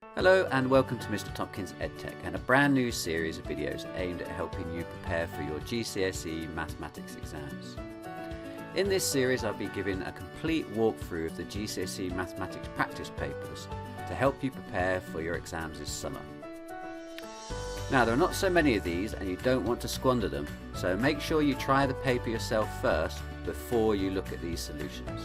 Hello and welcome to Mr. Tompkins EdTech and a brand new series of videos aimed at helping you prepare for your GCSE mathematics exams. In this series I'll be giving a complete walkthrough of the GCSE mathematics practice papers to help you prepare for your exams this summer. Now there are not so many of these and you don't want to squander them, so make sure you try the paper yourself first before you look at these solutions.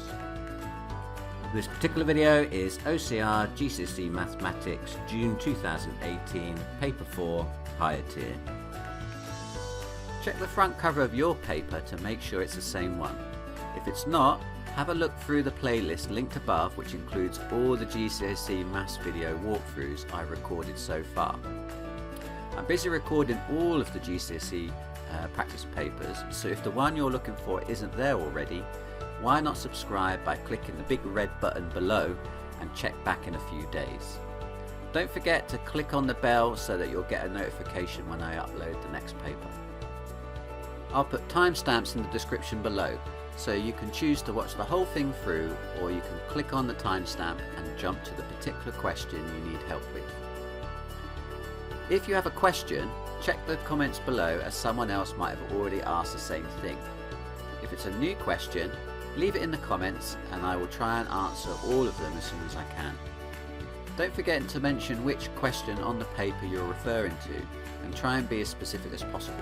This particular video is OCR GCSE Mathematics June 2018, Paper 4, Higher Tier. Check the front cover of your paper to make sure it's the same one. If it's not, have a look through the playlist linked above, which includes all the GCSE Maths video walkthroughs I've recorded so far. I'm busy recording all of the GCSE practice papers, so if the one you're looking for isn't there already, why not subscribe by clicking the big red button below and check back in a few days. Don't forget to click on the bell so that you'll get a notification when I upload the next paper. I'll put timestamps in the description below, so you can choose to watch the whole thing through, or you can click on the timestamp and jump to the particular question you need help with. If you have a question, check the comments below, as someone else might have already asked the same thing. If it's a new question, leave it in the comments and I will try and answer all of them as soon as I can. Don't forget to mention which question on the paper you're referring to and try and be as specific as possible.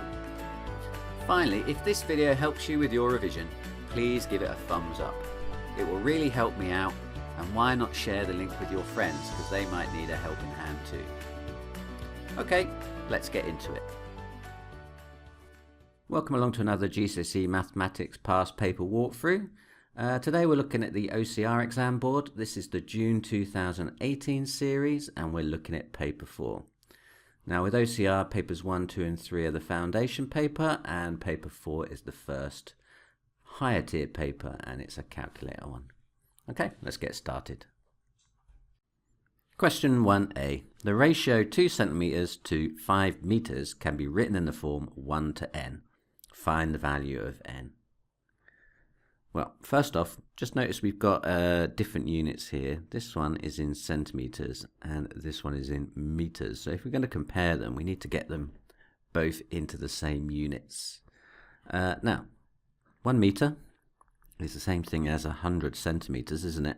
Finally, if this video helps you with your revision, please give it a thumbs up. It will really help me out, and why not share the link with your friends, because they might need a helping hand too. Okay, let's get into it. Welcome along to another GCSE Mathematics past paper walkthrough. Today we're looking at the OCR exam board. This is the June 2018 series and we're looking at paper 4. Now with OCR, papers 1, 2 and 3 are the foundation paper and paper 4 is the first higher tier paper and it's a calculator one. Okay, let's get started. Question 1a. The ratio 2 centimeters to 5 meters can be written in the form 1 to n. Find the value of n. Well, first off, just notice we've got different units here. This one is in centimeters and this one is in meters. So if we're going to compare them, we need to get them both into the same units. Now, 1 meter is the same thing as 100 centimeters, isn't it?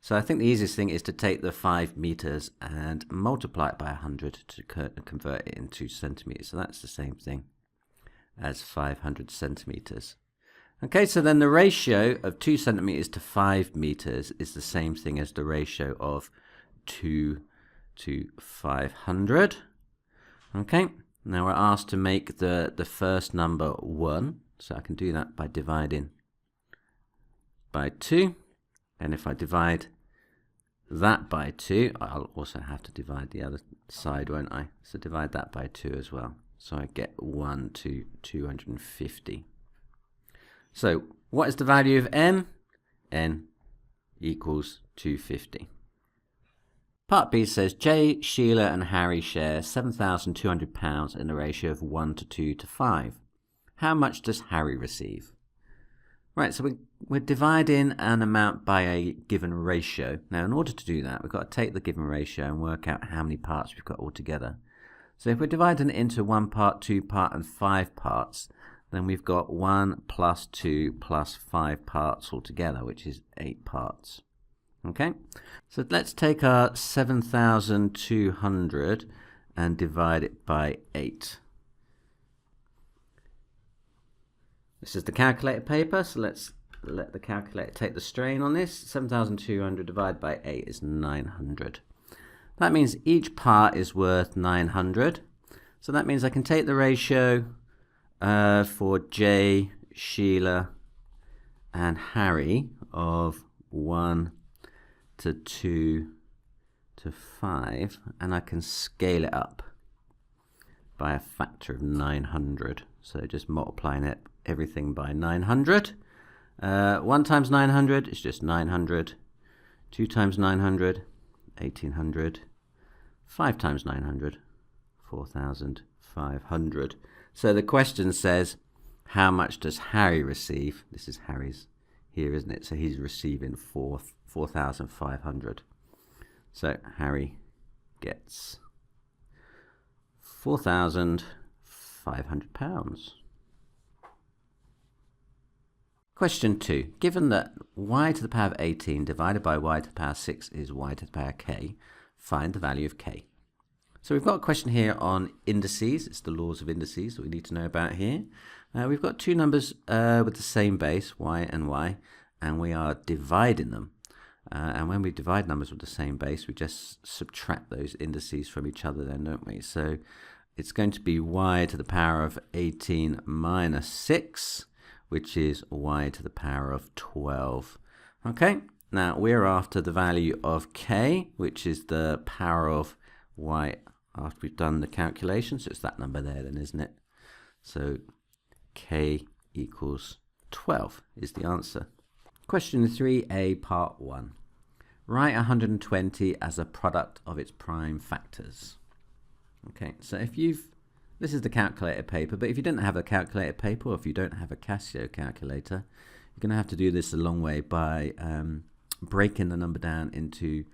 So I think the easiest thing is to take the 5 meters and multiply it by 100 to convert it into centimeters. So that's the same thing as 500 centimeters. Okay, so then the ratio of 2 centimeters to 5 meters is the same thing as the ratio of 2 to 500. Okay, now we're asked to make the first number 1. So I can do that by dividing by 2. And if I divide that by 2, I'll also have to divide the other side, won't I? So divide that by 2 as well. So I get 1 to 250. So what is the value of n? N equals 250. Part B says Jay, Sheila and Harry share £7,200 in a ratio of 1 to 2 to 5. How much does Harry receive? Right, so we're dividing an amount by a given ratio. Now, in order to do that, we've got to take the given ratio and work out how many parts we've got altogether. So if we're dividing it into 1 part, 2 part, and 5 parts, then we've got 1 plus 2 plus 5 parts altogether, which is 8 parts. Okay, so let's take our 7,200 and divide it by 8. This is the calculator paper, so let's let the calculator take the strain on this. 7,200 divided by 8 is 900. That means each part is worth 900. So that means I can take the ratio for Jay, Sheila and Harry of 1 to 2 to 5, and I can scale it up by a factor of 900. So just multiplying everything by 900. 1 times 900 is just 900. 2 times 900, 1,800. 5 times 900, 4,500. So the question says, how much does Harry receive? This is Harry's here, isn't it? So he's receiving 4,500. So Harry gets £4,500. Question 2. Given that y to the power of 18 divided by y to the power of 6 is y to the power of k, find the value of k. So we've got a question here on indices. It's the laws of indices that we need to know about here. We've got two numbers with the same base, y and y, and we are dividing them. And when we divide numbers with the same base, we just subtract those indices from each other then, don't we? So it's going to be y to the power of 18 minus 6, which is y to the power of 12. Okay, now we're after the value of k, which is the power of y after we've done the calculation. So it's that number there then, isn't it? So k equals 12 is the answer. Question 3a, part 1. Write 120 as a product of its prime factors. Okay, so if this is the calculator paper, but if you didn't have a calculator paper, or if you don't have a Casio calculator, you're going to have to do this a long way by breaking the number down into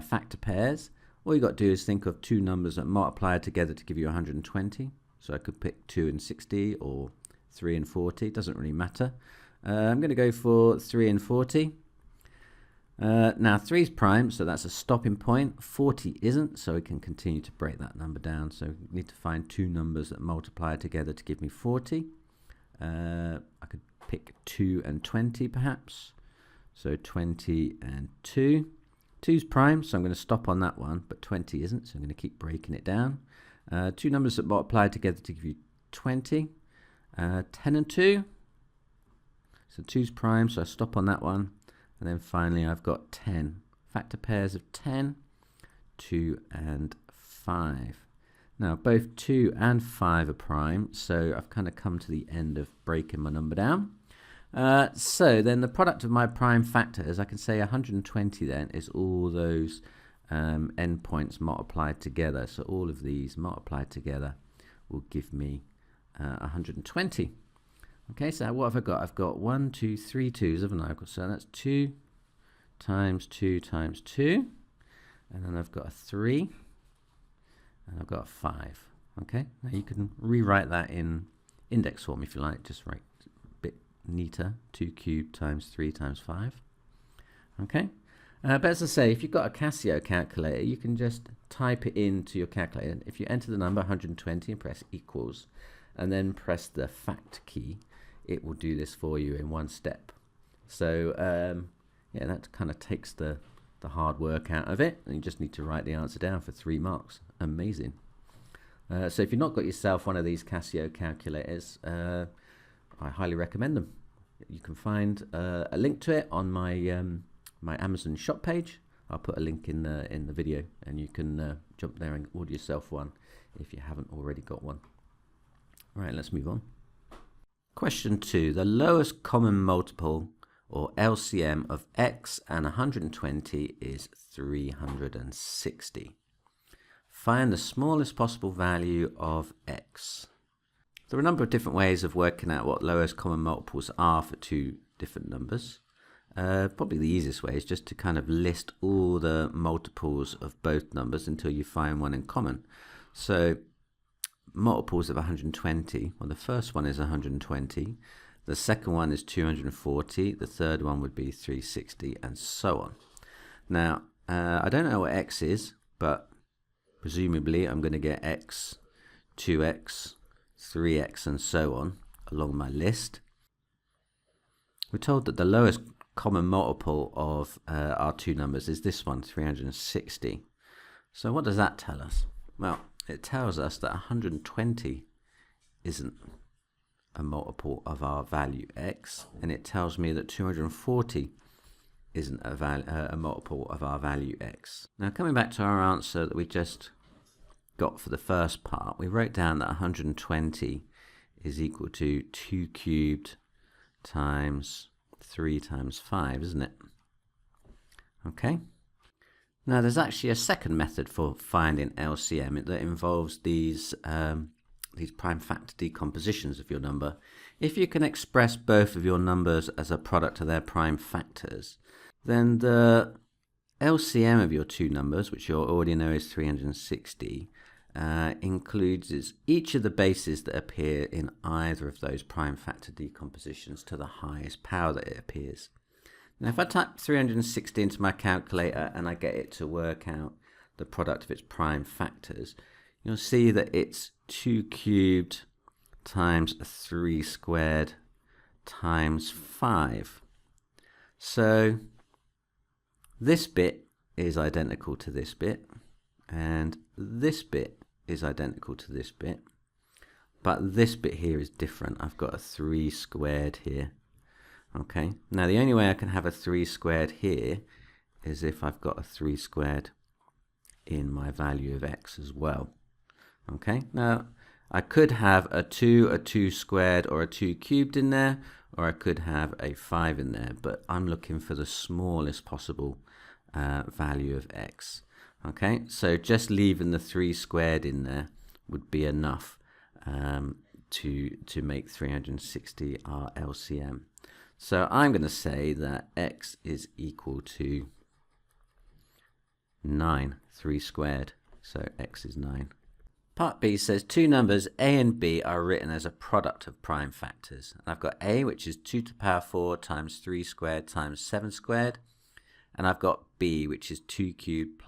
factor pairs. All you've got to do is think of two numbers that multiply together to give you 120. So I could pick 2 and 60 or 3 and 40, it doesn't really matter. I'm going to go for 3 and 40. Now 3 is prime, so that's a stopping point. 40 isn't, so we can continue to break that number down. So we need to find two numbers that multiply together to give me 40. I could pick 2 and 20 perhaps. So 20 and 2. 2 is prime, so I'm going to stop on that one, but 20 isn't, so I'm going to keep breaking it down. Two numbers that multiply together to give you 20. 10 and 2. So 2 is prime, so I stop on that one. And then finally I've got 10. Factor pairs of 10, 2 and 5. Now both 2 and 5 are prime, so I've kind of come to the end of breaking my number down. So then the product of my prime factors, I can say 120 then is all those endpoints multiplied together. So all of these multiplied together will give me 120. Okay, so what have I got? I've got 1, 2, 3 2s, haven't I? So that's 2 times 2 times 2. And then I've got a 3. And I've got a 5. Okay, now you can rewrite that in index form if you like. Just write a bit neater. 2 cubed times 3 times 5. Okay, but as I say, if you've got a Casio calculator, you can just type it into your calculator. If you enter the number 120 and press equals, and then press the fact key, it will do this for you in one step. So yeah, that kind of takes the hard work out of it, and you just need to write the answer down for 3 marks. Amazing. So if you've not got yourself one of these Casio calculators, I highly recommend them. You can find a link to it on my my Amazon shop page. I'll put a link in the video, and you can jump there and order yourself one if you haven't already got one. Right, let's move on. Question 2. The lowest common multiple, or LCM, of x and 120 is 360. Find the smallest possible value of x. There are a number of different ways of working out what lowest common multiples are for two different numbers. Probably the easiest way is just to kind of list all the multiples of both numbers until you find one in common. So multiples of 120, well, the first one is 120, the second one is 240, the third one would be 360, and so on. Now, I don't know what x is, but presumably I'm going to get x, 2x, 3x, and so on along my list. We're told that the lowest common multiple of our two numbers is this one, 360. So what does that tell us? Well, it tells us that 120 isn't a multiple of our value x, and it tells me that 240 isn't a multiple of our value x. Now, coming back to our answer that we just got for the first part, we wrote down that 120 is equal to 2 cubed times 3 times 5, isn't it? Okay. Now, there's actually a second method for finding LCM that involves these prime factor decompositions of your number. If you can express both of your numbers as a product of their prime factors, then the LCM of your two numbers, which you already know is 360, includes each of the bases that appear in either of those prime factor decompositions to the highest power that it appears. Now if I type 360 into my calculator and I get it to work out the product of its prime factors, you'll see that it's 2 cubed times 3 squared times 5. So this bit is identical to this bit, and this bit is identical to this bit, but this bit here is different. I've got a 3 squared here. Okay, now the only way I can have a 3 squared here is if I've got a 3 squared in my value of x as well. Okay, now I could have a 2 squared, or a 2 cubed in there, or I could have a 5 in there, but I'm looking for the smallest possible value of x. Okay, so just leaving the 3 squared in there would be enough to make 360 our LCM. So I'm going to say that x is equal to 9, 3 squared, so x is 9. Part B says two numbers a and b are written as a product of prime factors. And I've got a, which is 2 to the power 4 times 3 squared times 7 squared. And I've got b, which is 2 cubed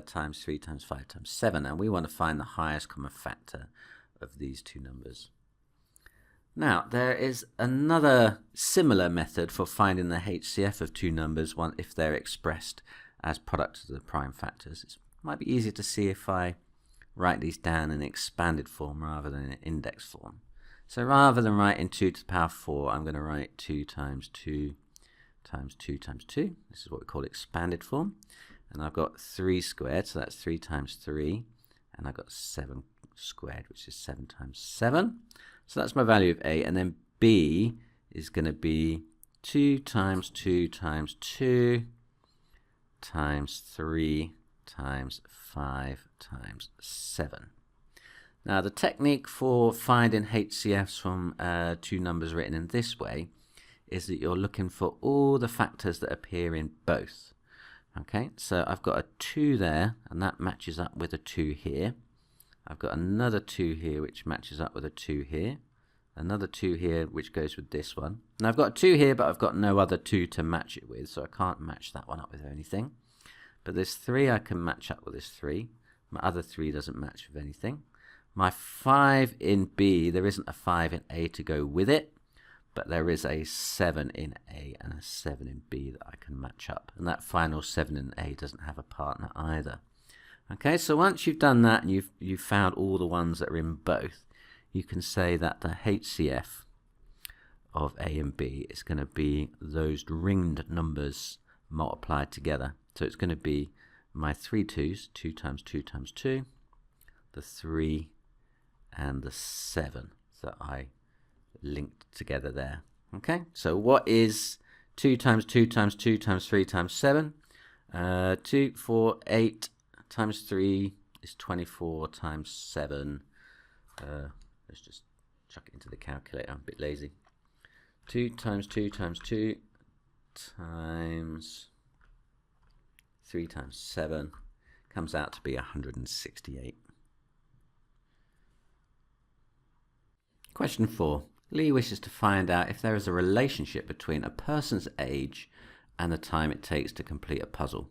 times 3 times 5 times 7. And we want to find the highest common factor of these two numbers. Now, there is another similar method for finding the HCF of two numbers if they're expressed as products of the prime factors. It might be easier to see if I write these down in expanded form rather than in index form. So rather than writing 2 to the power 4, I'm going to write 2 times 2 times 2 times 2. This is what we call expanded form. And I've got 3 squared, so that's 3 times 3. And I've got 7 squared, which is 7 times 7. So that's my value of a. And then b is going to be 2 times 2 times 2 times 3 times 5 times 7. Now the technique for finding HCFs from two numbers written in this way is that you're looking for all the factors that appear in both. Okay, so I've got a 2 there, and that matches up with a 2 here. I've got another 2 here which matches up with a 2 here. Another 2 here which goes with this one. Now I've got a 2 here, but I've got no other 2 to match it with, so I can't match that one up with anything. But this 3 I can match up with this 3. My other 3 doesn't match with anything. My 5 in B, there isn't a 5 in A to go with it, but there is a 7 in A and a 7 in B that I can match up. And that final 7 in A doesn't have a partner either. Okay, so once you've done that and you've found all the ones that are in both, you can say that the HCF of A and B is going to be those ringed numbers multiplied together. So it's going to be my 3 2's, 2 times 2 times 2, the 3 and the 7 that I linked together there. Okay, so what is 2 times 2 times 2 times 3 times 7? 2, 4, 8 times 3 is 24 times 7. Let's just chuck it into the calculator, I'm a bit lazy. 2 times 2 times 2 times 3 times 7 comes out to be 168. Question 4. Lee wishes to find out if there is a relationship between a person's age and the time it takes to complete a puzzle.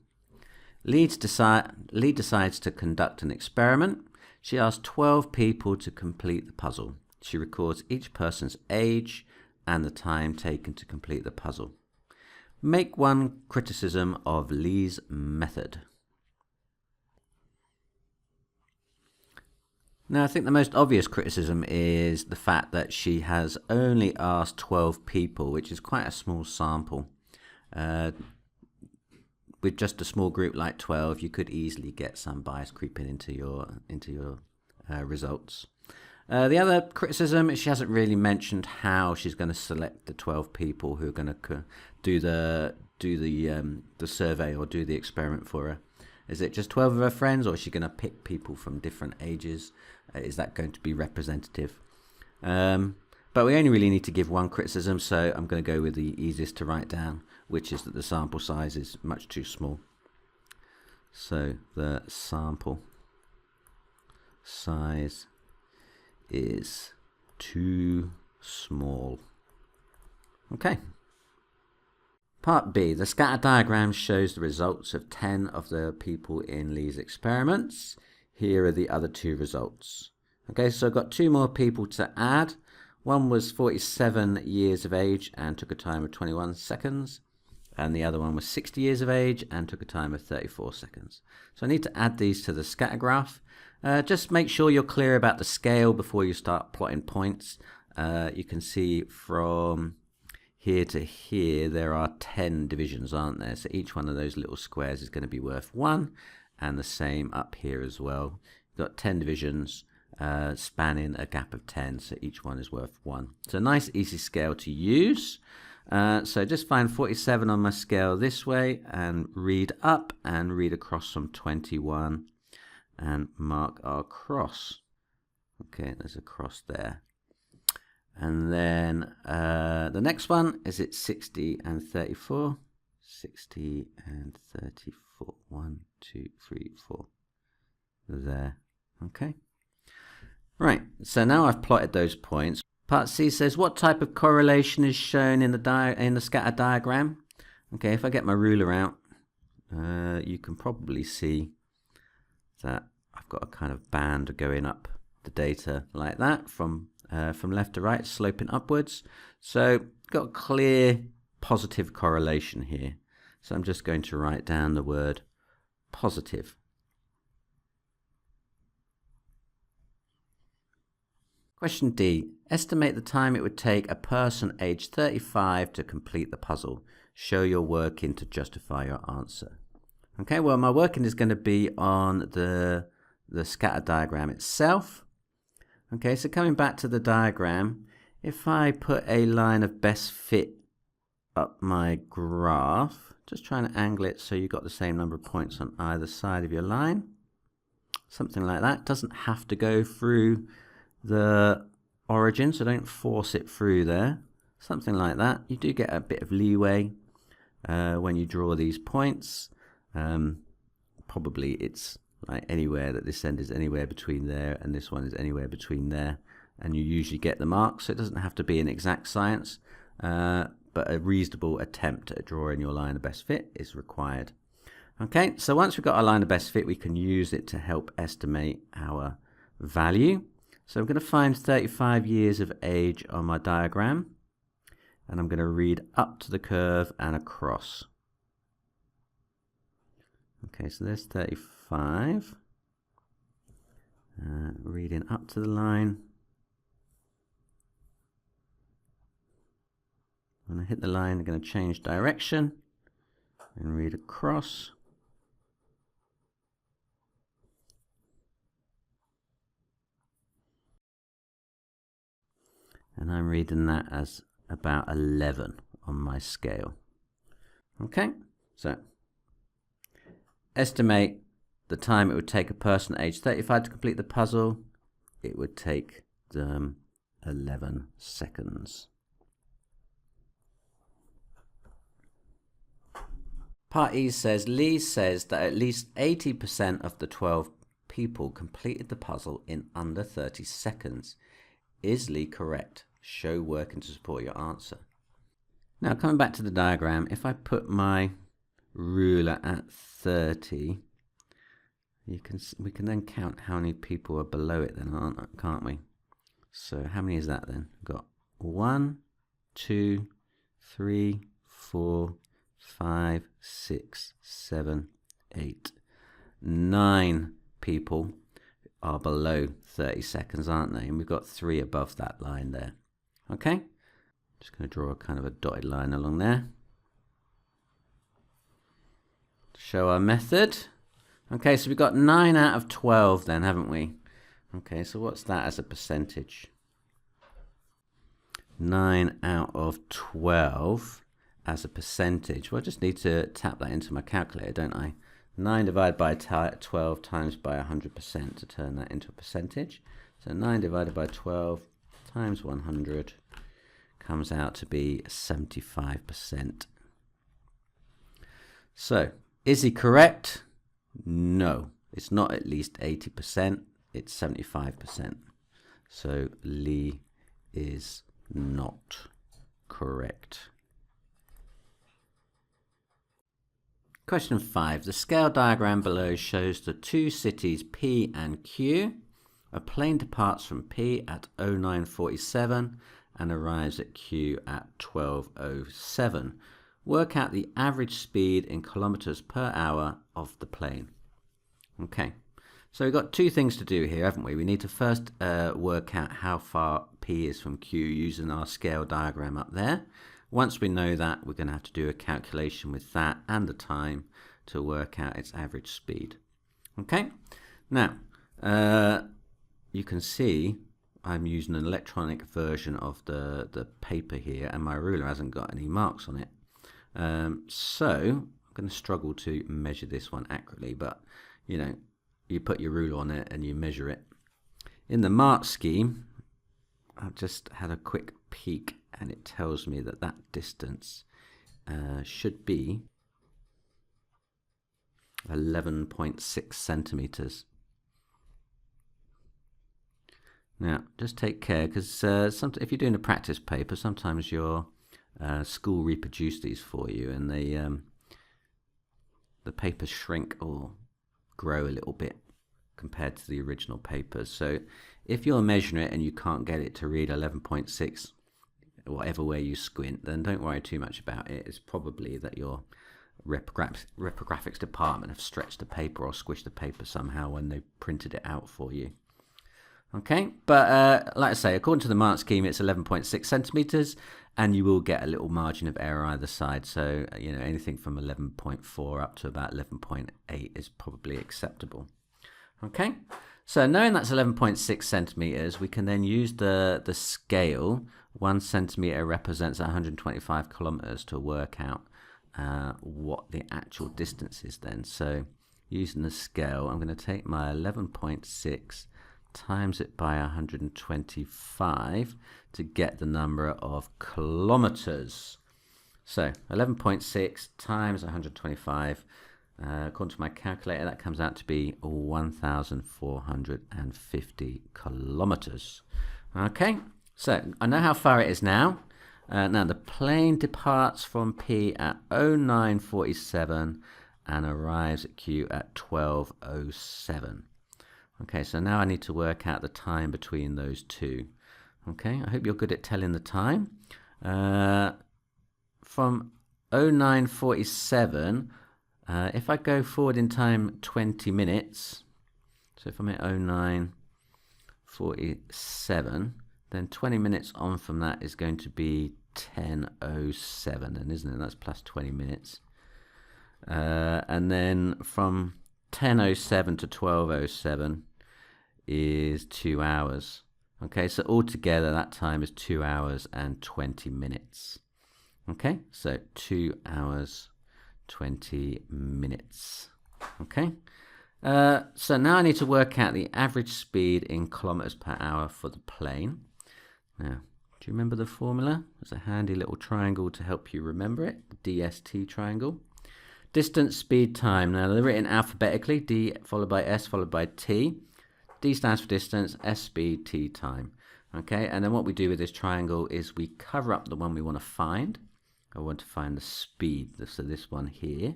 Lee decides to conduct an experiment. She asks 12 people to complete the puzzle. She records each person's age and the time taken to complete the puzzle. Make one criticism of Lee's method. Now, I think the most obvious criticism is the fact that she has only asked 12 people, which is quite a small sample. With just a small group like 12, you could easily get some bias creeping into your results. The other criticism is she hasn't really mentioned how she's going to select the 12 people who are going to do the survey or do the experiment for her. Is it just 12 of her friends, or is she going to pick people from different ages? Is that going to be representative? But we only really need to give one criticism, so I'm going to go with the easiest to write down, which is that the sample size is much too small. So the sample size is too small. Okay. Part B, the scatter diagram shows the results of 10 of the people in Lee's experiments. Here are the other 2 results. Okay, so I've got 2 more people to add. One was 47 years of age and took a time of 21 seconds. And the other one was 60 years of age and took a time of 34 seconds. So I need to add these to the scatter graph. Just make sure you're clear about the scale before you start plotting points. You can see from here to here there are 10 divisions, aren't there? So each one of those little squares is going to be worth 1, and the same up here as well. You've got 10 divisions spanning a gap of 10, so each one is worth 1. So a nice easy scale to use. So just find 47 on my scale this way and read up and read across from 21 and mark our cross. Okay, there's a cross there. And then the next one is it's 60 and 34. 60 and 34. 1, 2, 3, 4. There. Okay. Right. So now I've plotted those points. Part C says, what type of correlation is shown in the scatter diagram? Okay, if I get my ruler out, you can probably see that I've got a kind of band going up the data like that from left to right, sloping upwards. So got a clear positive correlation here. So I'm just going to write down the word positive. Question D. Estimate the time it would take a person aged 35 to complete the puzzle. Show your working to justify your answer. Okay, well, my working is going to be on the scatter diagram itself. Okay, so coming back to the diagram, if I put a line of best fit up my graph, just trying to angle it so you've got the same number of points on either side of your line, something like that. It doesn't have to go through the origin, so don't force it through there. Something like that. You do get a bit of leeway when you draw these points. Probably it's like anywhere that this end is anywhere between there and this one is anywhere between there, and you usually get the mark, so it doesn't have to be an exact science, but a reasonable attempt at drawing your line of best fit is required. Okay, so once we've got our line of best fit, we can use it to help estimate our value. So I'm going to find 35 years of age on my diagram, and I'm going to read up to the curve and across. Okay, so there's 35. Reading up to the line. When I hit the line, I'm going to change direction and read across. And I'm reading that as about 11 on my scale. Okay, so estimate the time it would take a person aged 35 to complete the puzzle. It would take them 11 seconds. Part E says, Lee says that at least 80% of the 12 people completed the puzzle in under 30 seconds. Is Lee correct? Show working to support your answer. Now coming back to the diagram, if I put my ruler at 30, we can then count how many people are below it then, can't we? So how many is that then? We've got 1, 2, 3, 4, 5, 6, 7, 8, 9 people are below 30 seconds, aren't they? And we've got 3 above that line there. Okay, just going to draw a kind of a dotted line along there. Show our method. Okay, so we've got 9 out of 12 then, haven't we? Okay, so what's that as a percentage? 9 out of 12 as a percentage. Well, I just need to tap that into my calculator, don't I? 9 divided by 12 times by 100% to turn that into a percentage. So 9 divided by 12 times 100 comes out to be 75%. So, is he correct? No, it's not at least 80%, it's 75%. So Lee is not correct. Question 5. The scale diagram below shows the two cities P and Q. A plane departs from P at 0947 and arrives at Q at 1207. Work out the average speed in kilometers per hour of the plane. Okay, so we've got two things to do here, haven't we? We need to first work out how far P is from Q using our scale diagram up there. Once we know that, we're going to have to do a calculation with that and the time to work out its average speed. Okay, now you can see I'm using an electronic version of the paper here, and my ruler hasn't got any marks on it. So I'm going to struggle to measure this one accurately, but you know, you put your ruler on it and you measure it. In the mark scheme, I've just had a quick peek and it tells me that that distance should be 11.6 centimeters. Now, just take care, because if you're doing a practice paper, sometimes your school reproduce these for you, and they the papers shrink or grow a little bit compared to the original papers. So if you're measuring it and you can't get it to read 11.6, whatever way you squint, then don't worry too much about it. It's probably that your reprographics department have stretched the paper or squished the paper somehow when they printed it out for you. Okay, but like I say, according to the mark scheme, it's 11.6 centimeters, and you will get a little margin of error either side. So, you know, anything from 11.4 up to about 11.8 is probably acceptable. Okay, so knowing that's 11.6 centimeters, we can then use the scale. 1 centimeter represents 125 kilometers to work out what the actual distance is then. So using the scale, I'm going to take my 11.6 times it by 125 to get the number of kilometers. So 11.6 times 125, according to my calculator, that comes out to be 1,450 kilometers. Okay, so I know how far it is now. Now the plane departs from P at 0947 and arrives at Q at 1207. Okay, so now I need to work out the time between those two. Okay, I hope you're good at telling the time. From 0947, if I go forward in time 20 minutes, so if I'm at 0947, then 20 minutes on from that is going to be 10:07, and isn't it? That's plus 20 minutes. And then from 10:07 to 12:07 is 2 hours. Okay, so altogether that time is 2 hours and 20 minutes. Okay, so 2 hours 20 minutes. Okay, so now I need to work out the average speed in kilometers per hour for the plane. Now, do you remember the formula? There's a handy little triangle to help you remember it, the DST triangle. Distance, speed, time. Now they're written alphabetically, D followed by S followed by T. D stands for distance, S speed, T time. Okay, and then what we do with this triangle is we cover up the one we want to find. I want to find the speed, so this one here.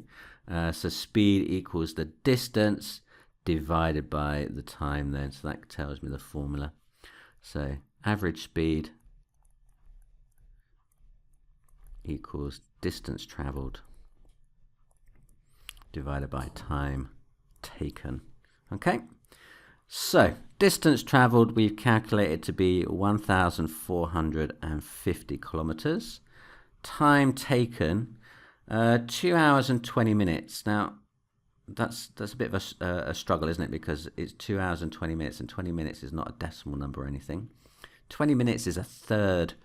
So speed equals the distance divided by the time then, so that tells me the formula. So average speed equals distance traveled divided by time taken. Okay, so distance traveled we've calculated to be 1,450 kilometers. Time taken 2 hours and 20 minutes. Now that's a bit of a struggle, isn't it? Because it's 2 hours and 20 minutes, and 20 minutes is not a decimal number or anything. 20 minutes is a third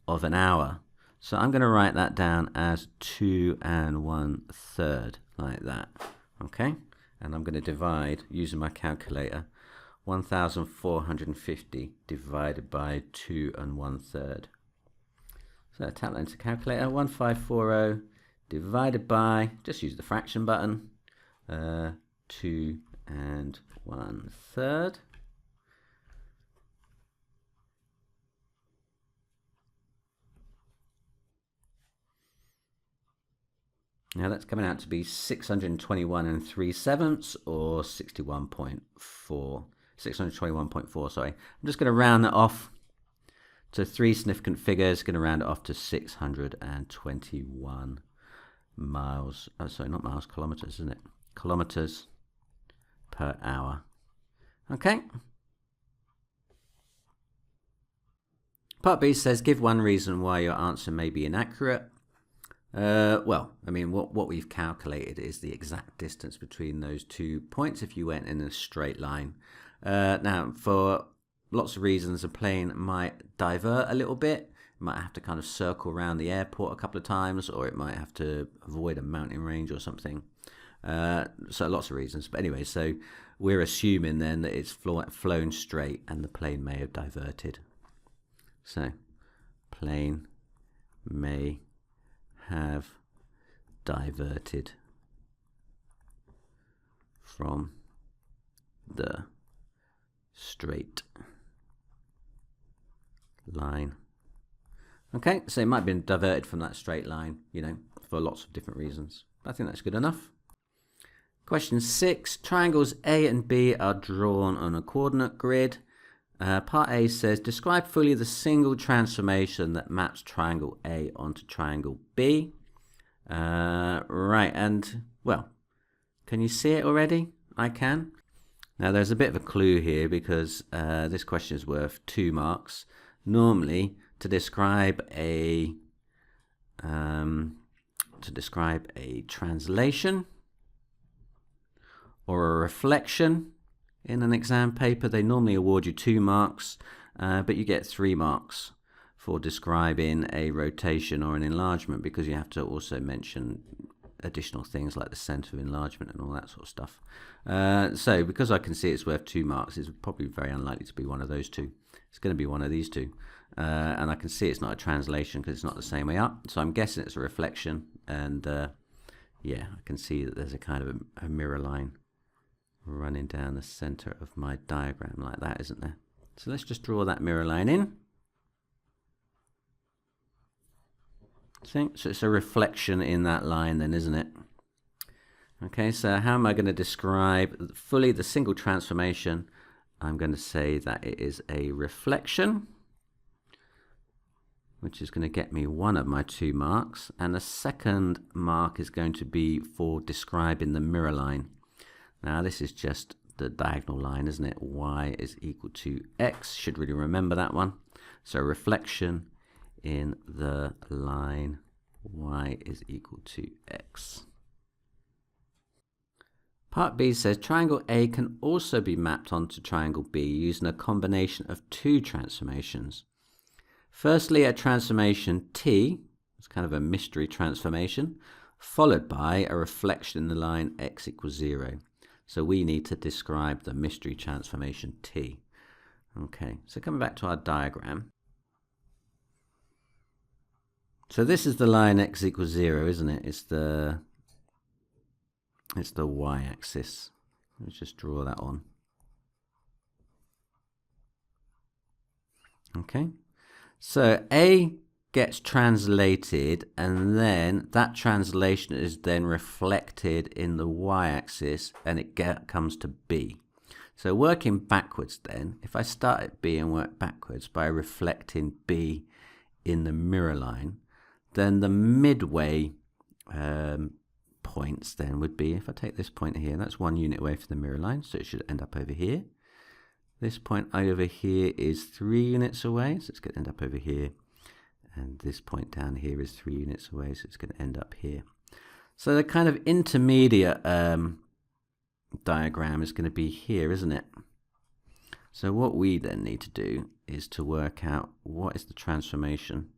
of an hour. So I'm going to write that down as 2 1/3, like that. Okay? And I'm going to divide, using my calculator, 1,450 divided by 2 1/3. So tap that into calculator, 1540 divided by, just use the fraction button, 2 1/3. Now that's coming out to be 621 3/7 or 621.4, sorry. I'm just going to round that off to 3 significant figures, going to round it off to 621 miles, sorry, not miles, kilometers, isn't it? Kilometers per hour. Okay. Part B says, give one reason why your answer may be inaccurate. Well, I mean, what we've calculated is the exact distance between those 2 points if you went in a straight line. Now, for lots of reasons, a plane might divert a little bit. It might have to kind of circle around the airport a couple of times, or it might have to avoid a mountain range or something. So lots of reasons. But anyway, so we're assuming then that it's flown straight and the plane may have diverted. So, plane may have diverted from the straight line. Okay, so it might have been diverted from that straight line, you know, for lots of different reasons. I think that's good enough. Question 6, triangles A and B are drawn on a coordinate grid. Part A says, describe fully the single transformation that maps triangle A onto triangle B. Right, and, well, can you see it already? I can. Now, there's a bit of a clue here because this question is worth 2 marks. Normally, to describe a translation or a reflection in an exam paper, they normally award you 2 marks, but you get 3 marks for describing a rotation or an enlargement, because you have to also mention additional things like the center of enlargement and all that sort of stuff. So because I can see it's worth 2 marks, it's probably very unlikely to be one of those two. It's going to be one of these two. And I can see it's not a translation because it's not the same way up. So I'm guessing it's a reflection. And yeah, I can see that there's a kind of a mirror line running down the center of my diagram like that, isn't there? So let's just draw that mirror line in. See? So it's a reflection in that line then, isn't it? Okay, so how am I going to describe fully the single transformation? I'm going to say that it is a reflection, which is going to get me 1 of my 2 marks. And the second mark is going to be for describing the mirror line. Now this is just the diagonal line, isn't it? Y is equal to X. Should really remember that one. So reflection in the line Y is equal to X. Part B says triangle A can also be mapped onto triangle B using a combination of 2 transformations. Firstly, a transformation T, it's kind of a mystery transformation, followed by a reflection in the line x equals 0. So we need to describe the mystery transformation T. Okay, so coming back to our diagram. So this is the line x equals 0, isn't it? It's the y-axis. Let's just draw that on. Okay, so A gets translated, and then that translation is then reflected in the y-axis, and it comes to B. So working backwards then, if I start at B and work backwards by reflecting B in the mirror line, then the midway points then would be, if I take this point here, that's 1 unit away from the mirror line, so it should end up over here. This point over here is 3 units away, so it's going to end up over here. And this point down here is 3 units away, so it's going to end up here. So the kind of intermediate diagram is going to be here, isn't it? So what we then need to do is to work out what is the transformation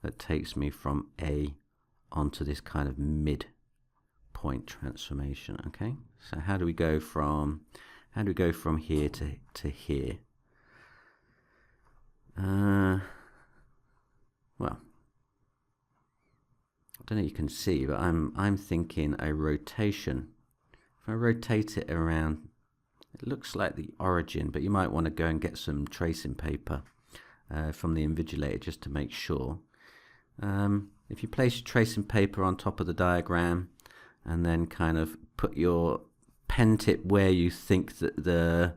that takes me from A onto this kind of mid-point transformation. Okay, so how do we go from here to here? Well, I don't know if you can see, but I'm thinking a rotation if I rotate it around, it looks like the origin, but you might want to go and get some tracing paper from the invigilator just to make sure. If you place your tracing paper on top of the diagram and then kind of put your pen tip where you think that the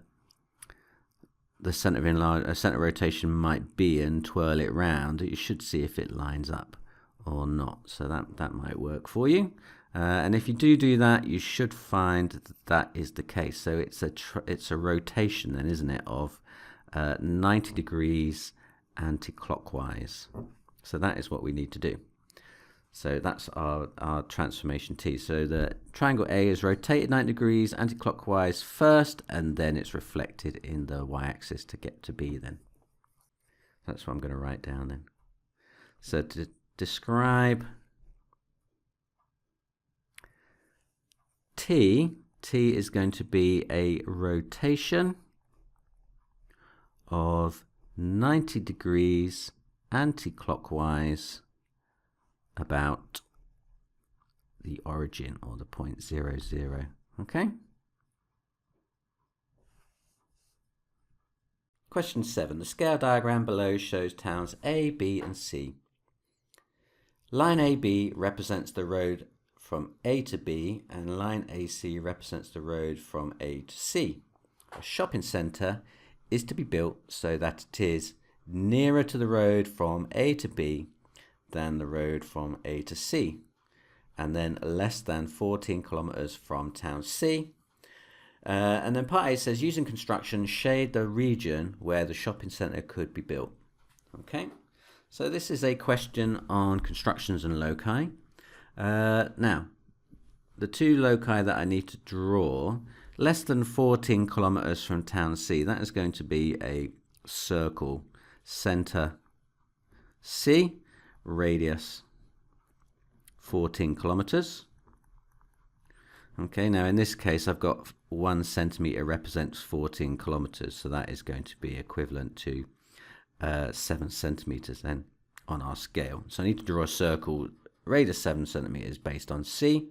center of rotation might be and twirl it round, you should see if it lines up or not. So that might work for you. And if you do that, you should find that is the case. So it's a rotation then, isn't it, of 90 degrees anti-clockwise. So that is what we need to do. So that's our transformation T. So the triangle A is rotated 90 degrees anti-clockwise first, and then it's reflected in the y-axis to get to B then. That's what I'm going to write down then. So to describe T is going to be a rotation of 90 degrees anti-clockwise about the origin, or the point 0, 0. Okay? Question 7. The scale diagram below shows towns A, B and C. Line AB represents the road from A to B, and line AC represents the road from A to C. A shopping centre is to be built so that it is nearer to the road from A to B than the road from A to C, and then less than 14 kilometers from town C. And then part A says, using construction, shade the region where the shopping centre could be built. Okay, so this is a question on constructions and loci. Now, the two loci that I need to draw, less than 14 kilometers from town C, that is going to be a circle, center C, radius 14 kilometers. Okay, now in this case I've got 1 centimeter represents 14 kilometers, so that is going to be equivalent to 7 centimeters then on our scale. So I need to draw a circle, radius 7 centimeters based on C,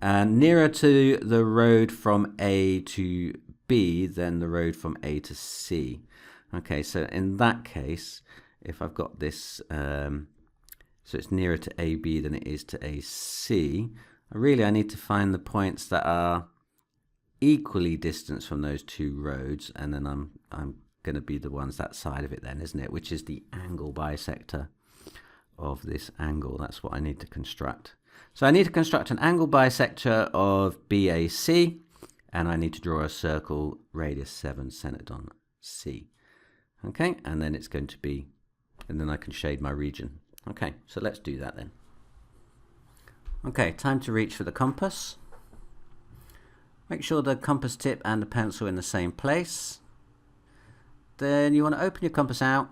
and nearer to the road from A to B than the road from A to C. Okay, so in that case, if I've got this, so it's nearer to AB than it is to AC, I need to find the points that are equally distant from those two roads, and then I'm going to be the ones that side of it then, isn't it? Which is the angle bisector of this angle. That's what I need to construct. So I need to construct an angle bisector of BAC, and I need to draw a circle radius 7 centered on C. Okay, and then it's going to be, and then I can shade my region. Okay, so let's do that then. Okay, time to reach for the compass. Make sure the compass tip and the pencil are in the same place. Then you want to open your compass out,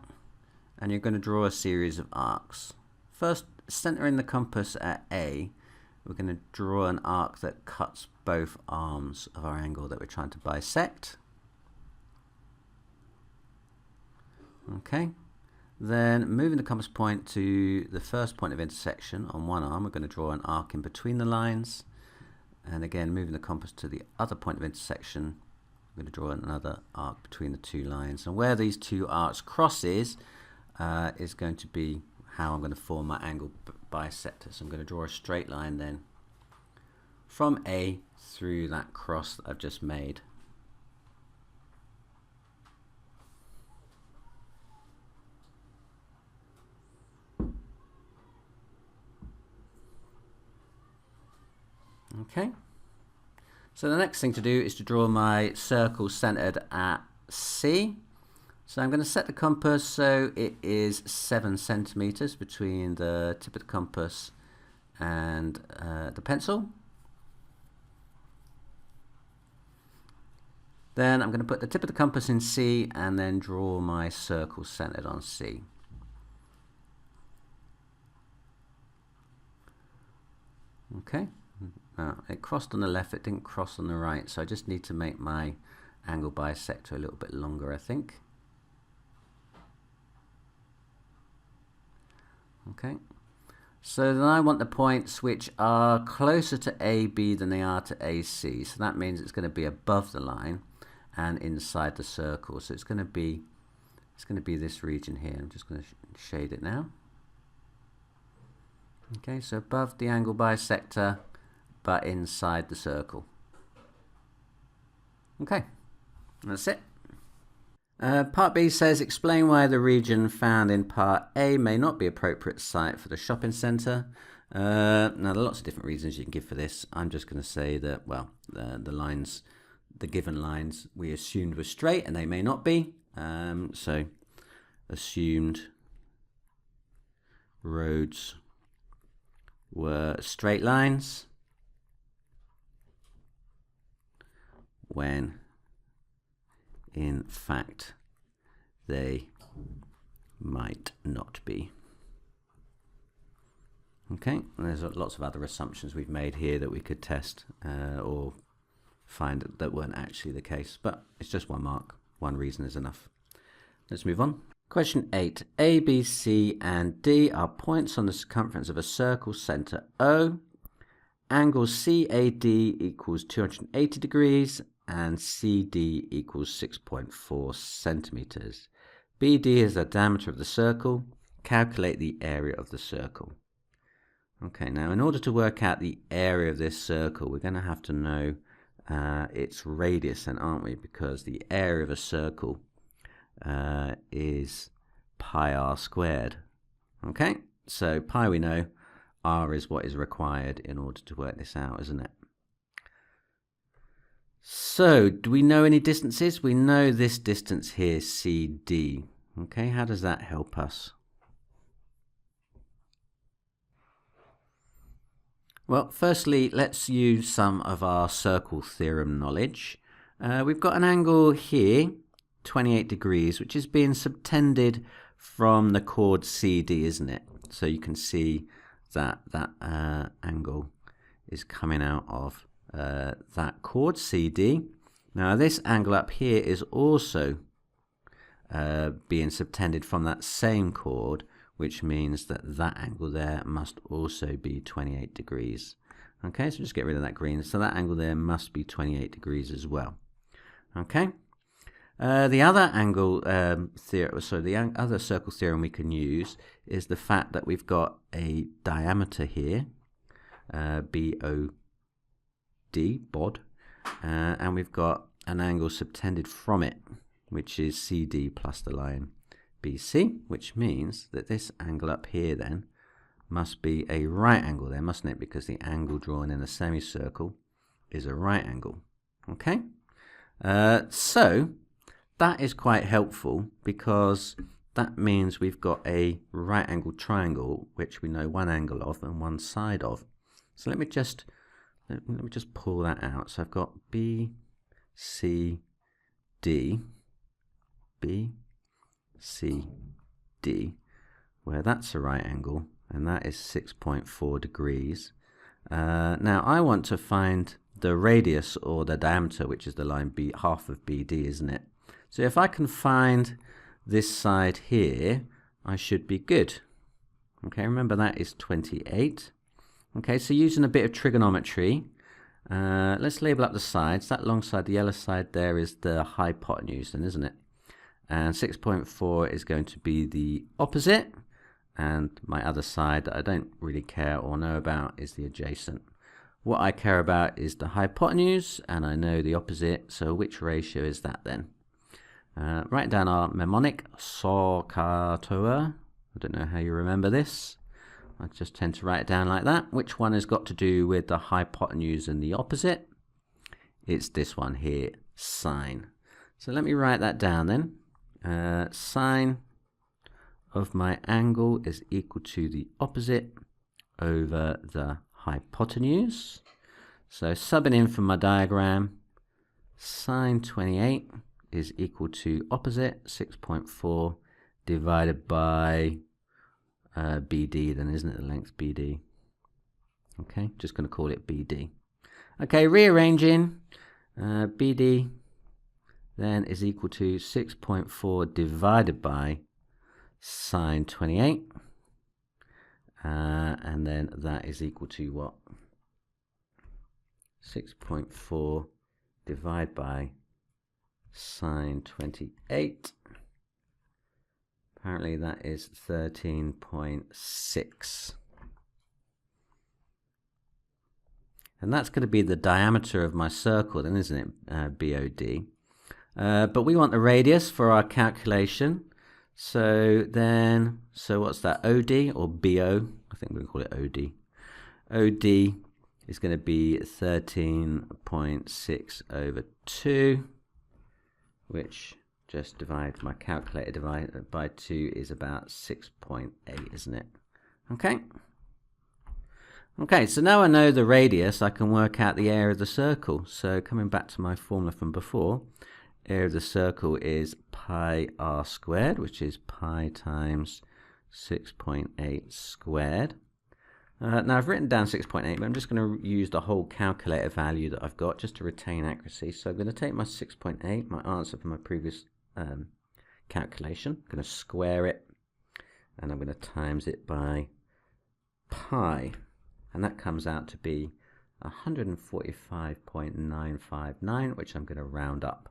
and you're going to draw a series of arcs. First, centering the compass at A, we're going to draw an arc that cuts both arms of our angle that we're trying to bisect. Okay, then moving the compass point to the first point of intersection on one arm, we're going to draw an arc in between the lines. And again, moving the compass to the other point of intersection, I'm going to draw another arc between the two lines. And where these two arcs crosses is going to be how I'm going to form my angle bisector. So I'm going to draw a straight line then from A through that cross that I've just made. Okay, so the next thing to do is to draw my circle centered at C. So I'm going to set the compass so it is 7 centimeters between the tip of the compass and the pencil. Then I'm going to put the tip of the compass in C and then draw my circle centered on C. Okay. It crossed on the left, it didn't cross on the right, so I just need to make my angle bisector a little bit longer, I think. Okay, So then I want the points which are closer to AB than they are to AC. So that means it's going to be above the line and inside the circle. So it's going to be this region here. I'm just going to shade it now. Okay, so above the angle bisector, but inside the circle. Okay, that's it. Part B says, explain why the region found in Part A may not be appropriate site for the shopping centre. Now, there are lots of different reasons you can give for this. I'm just going to say that, well, the given lines we assumed were straight, and they may not be. So, assumed roads were straight lines when in fact they might not be. Okay, there's lots of other assumptions we've made here that we could test or find that weren't actually the case, but it's just one mark. One reason is enough. Let's move on. Question 8. A, B, C, and D are points on the circumference of a circle centre O. Angle CAD equals 280 degrees and CD equals 6.4 centimeters. BD is the diameter of the circle. Calculate the area of the circle. Okay, now in order to work out the area of this circle, we're going to have to know its radius then, aren't we? Because the area of a circle is pi r squared. Okay, so pi we know, r is what is required in order to work this out, isn't it? So, do we know any distances? We know this distance here, CD. Okay, how does that help us? Well, firstly, let's use some of our circle theorem knowledge. We've got an angle here, 28 degrees, which is being subtended from the chord CD, isn't it? So you can see that angle is coming out of that chord CD. Now this angle up here is also being subtended from that same chord, which means that that angle there must also be 28 degrees. Okay, so just get rid of that green. So that angle there must be 28 degrees as well. Okay. The other angle theorem, so the other circle theorem we can use is the fact that we've got a diameter here, BOD, and we've got an angle subtended from it, which is CD plus the line BC, which means that this angle up here then must be a right angle there, mustn't it? Because the angle drawn in a semicircle is a right angle. Okay, so that is quite helpful because that means we've got a right angled triangle which we know one angle of and one side of. So let me just pull that out. So I've got B, C, D, B, C, D, where that's a right angle, and that is 6.4 degrees. Now I want to find the radius or the diameter, which is the line B, half of BD, isn't it? So if I can find this side here, I should be good. Okay, remember that is 28. Okay, so using a bit of trigonometry, let's label up the sides. That long side, the yellow side there, is the hypotenuse then, isn't it? And 6.4 is going to be the opposite, and my other side that I don't really care or know about is the adjacent. What I care about is the hypotenuse, and I know the opposite, so which ratio is that then? Write down our mnemonic, SOHCAHTOA. I don't know how you remember this. I just tend to write it down like that. Which one has got to do with the hypotenuse and the opposite? It's this one here, sine. So let me write that down then. Sine of my angle is equal to the opposite over the hypotenuse. So subbing in from my diagram, sine 28 is equal to opposite 6.4 divided by BD then, isn't it? The length BD. Okay, just going to call it BD. Okay, rearranging, BD then is equal to 6.4 divided by sine 28. and then that is equal to what? 6.4 divided by sine 28. Apparently that is 13.6. And that's going to be the diameter of my circle then, isn't it? BOD. But we want the radius for our calculation. So what's that? OD or BO? I think we'll call it OD. OD is going to be 13.6 over 2, which just divide my calculator divided by 2 is about 6.8, isn't it? Okay. Okay, so now I know the radius, I can work out the area of the circle. So coming back to my formula from before, area of the circle is pi r squared, which is pi times 6.8 squared. Now I've written down 6.8, but I'm just going to use the whole calculator value that I've got just to retain accuracy. So I'm going to take my 6.8, my answer from my previous calculation. I'm going to square it, and I'm going to times it by pi. And that comes out to be 145.959, which I'm going to round up.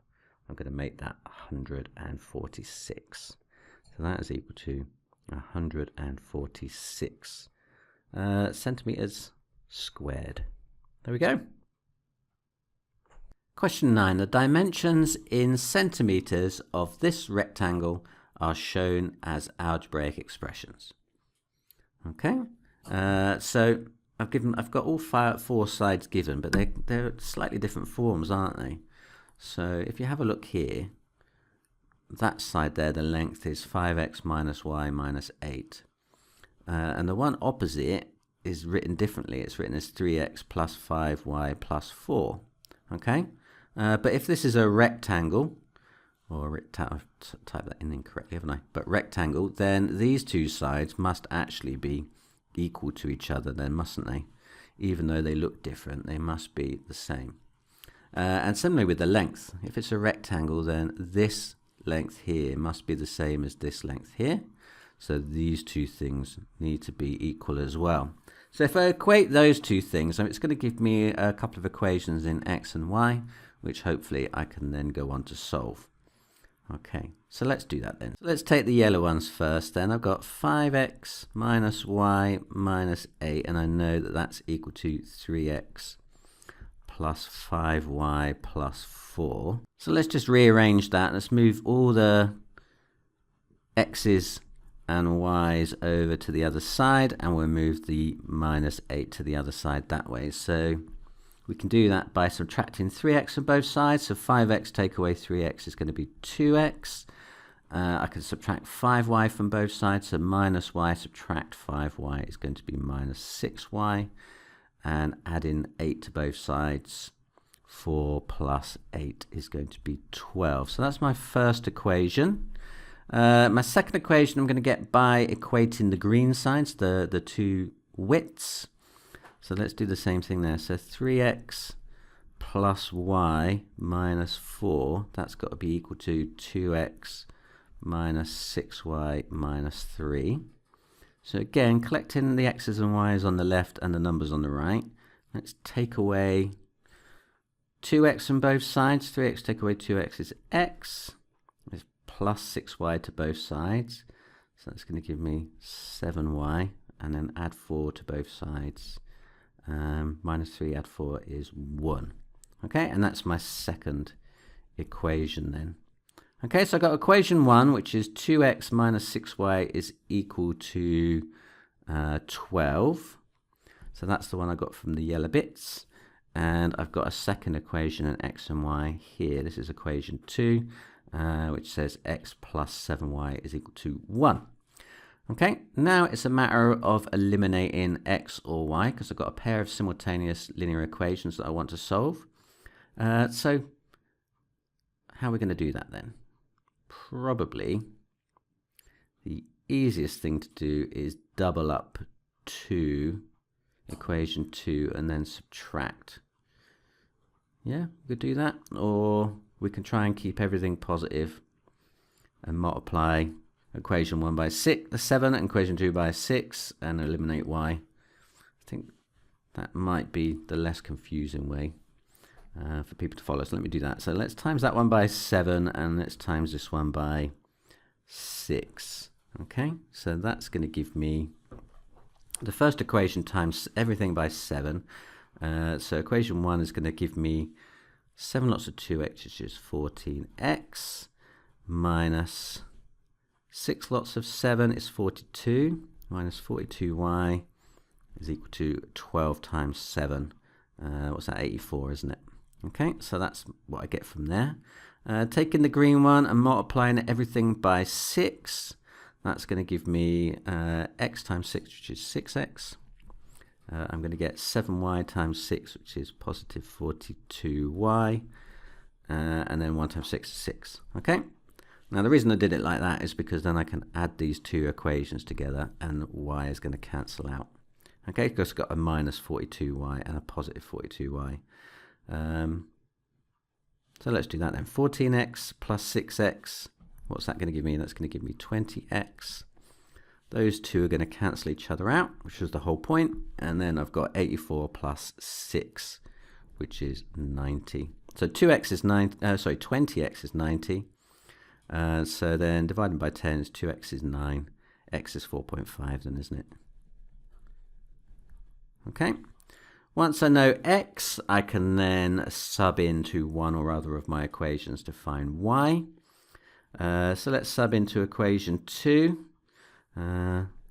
I'm going to make that 146. So that is equal to 146 centimeters squared. There we go. Question 9. The dimensions in centimeters of this rectangle are shown as algebraic expressions. Okay, so I've got all four sides given, but they're slightly different forms, aren't they? So if you have a look here, that side there, the length is 5x minus y minus 8. And the one opposite is written differently. It's written as 3x plus 5y plus 4. Okay? But if this is a rectangle, or I've typed that in incorrectly, haven't I? But rectangle, then these two sides must actually be equal to each other then, mustn't they? Even though they look different, they must be the same. And similarly with the length. If it's a rectangle, then this length here must be the same as this length here. So these two things need to be equal as well. So if I equate those two things, it's going to give me a couple of equations in x and y, which hopefully I can then go on to solve. Okay, so let's do that then. So let's take the yellow ones first then. I've got 5x minus y minus 8, and I know that that's equal to 3x plus 5y plus 4. So let's just rearrange that. Let's move all the x's and y's over to the other side, and we'll move the minus 8 to the other side that way. So we can do that by subtracting 3x from both sides. So 5x take away 3x is going to be 2x. I can subtract 5y from both sides. So minus y subtract 5y is going to be minus 6y. And adding 8 to both sides, 4 plus 8 is going to be 12. So that's my first equation. My second equation I'm going to get by equating the green sides, the two widths. So let's do the same thing there. So 3x plus y minus 4, that's got to be equal to 2x minus 6y minus 3. So again, collecting the x's and y's on the left and the numbers on the right. Let's take away 2x from both sides. 3x take away 2x is x. There's plus 6y to both sides. So that's going to give me 7y. And then add 4 to both sides. Minus 3 add 4 is 1. Okay, and that's my second equation then. Okay, so I've got equation 1, which is 2x minus 6y is equal to 12. So that's the one I got from the yellow bits. And I've got a second equation in x and y here. This is equation 2, which says x plus 7y is equal to 1. Okay, now it's a matter of eliminating x or y, because I've got a pair of simultaneous linear equations that I want to solve. So how are we going to do that then? Probably the easiest thing to do is double up to equation 2 and then subtract. Yeah, we could do that. Or we can try and keep everything positive and multiply equation 1 by 7 and equation 2 by 6 and eliminate y. I think that might be the less confusing way for people to follow. So let me do that. So let's times that one by 7 and let's times this one by 6. Okay, so that's going to give me the first equation times everything by 7. So equation 1 is going to give me 7 lots of 2x, which is 14x, minus 6 lots of 7 is 42, minus 42y is equal to 12 times 7. What's that, 84, isn't it? Okay, so that's what I get from there. Taking the green one and multiplying everything by 6, that's going to give me x times 6, which is 6x. I'm going to get 7y times 6, which is positive 42y. And then 1 times 6 is 6. Okay? Now the reason I did it like that is because then I can add these two equations together and y is going to cancel out. Okay, because I've got a minus 42y and a positive 42y. So let's do that then. 14x plus 6x. What's that going to give me? That's going to give me 20x. Those two are going to cancel each other out, which is the whole point. And then I've got 84 plus 6, which is 90. So 2x is 20x is 90. So then divided by 10 is 2x is 9. X is 4.5 then, isn't it? Okay. Once I know x, I can then sub into one or other of my equations to find y. So let's sub into equation 2.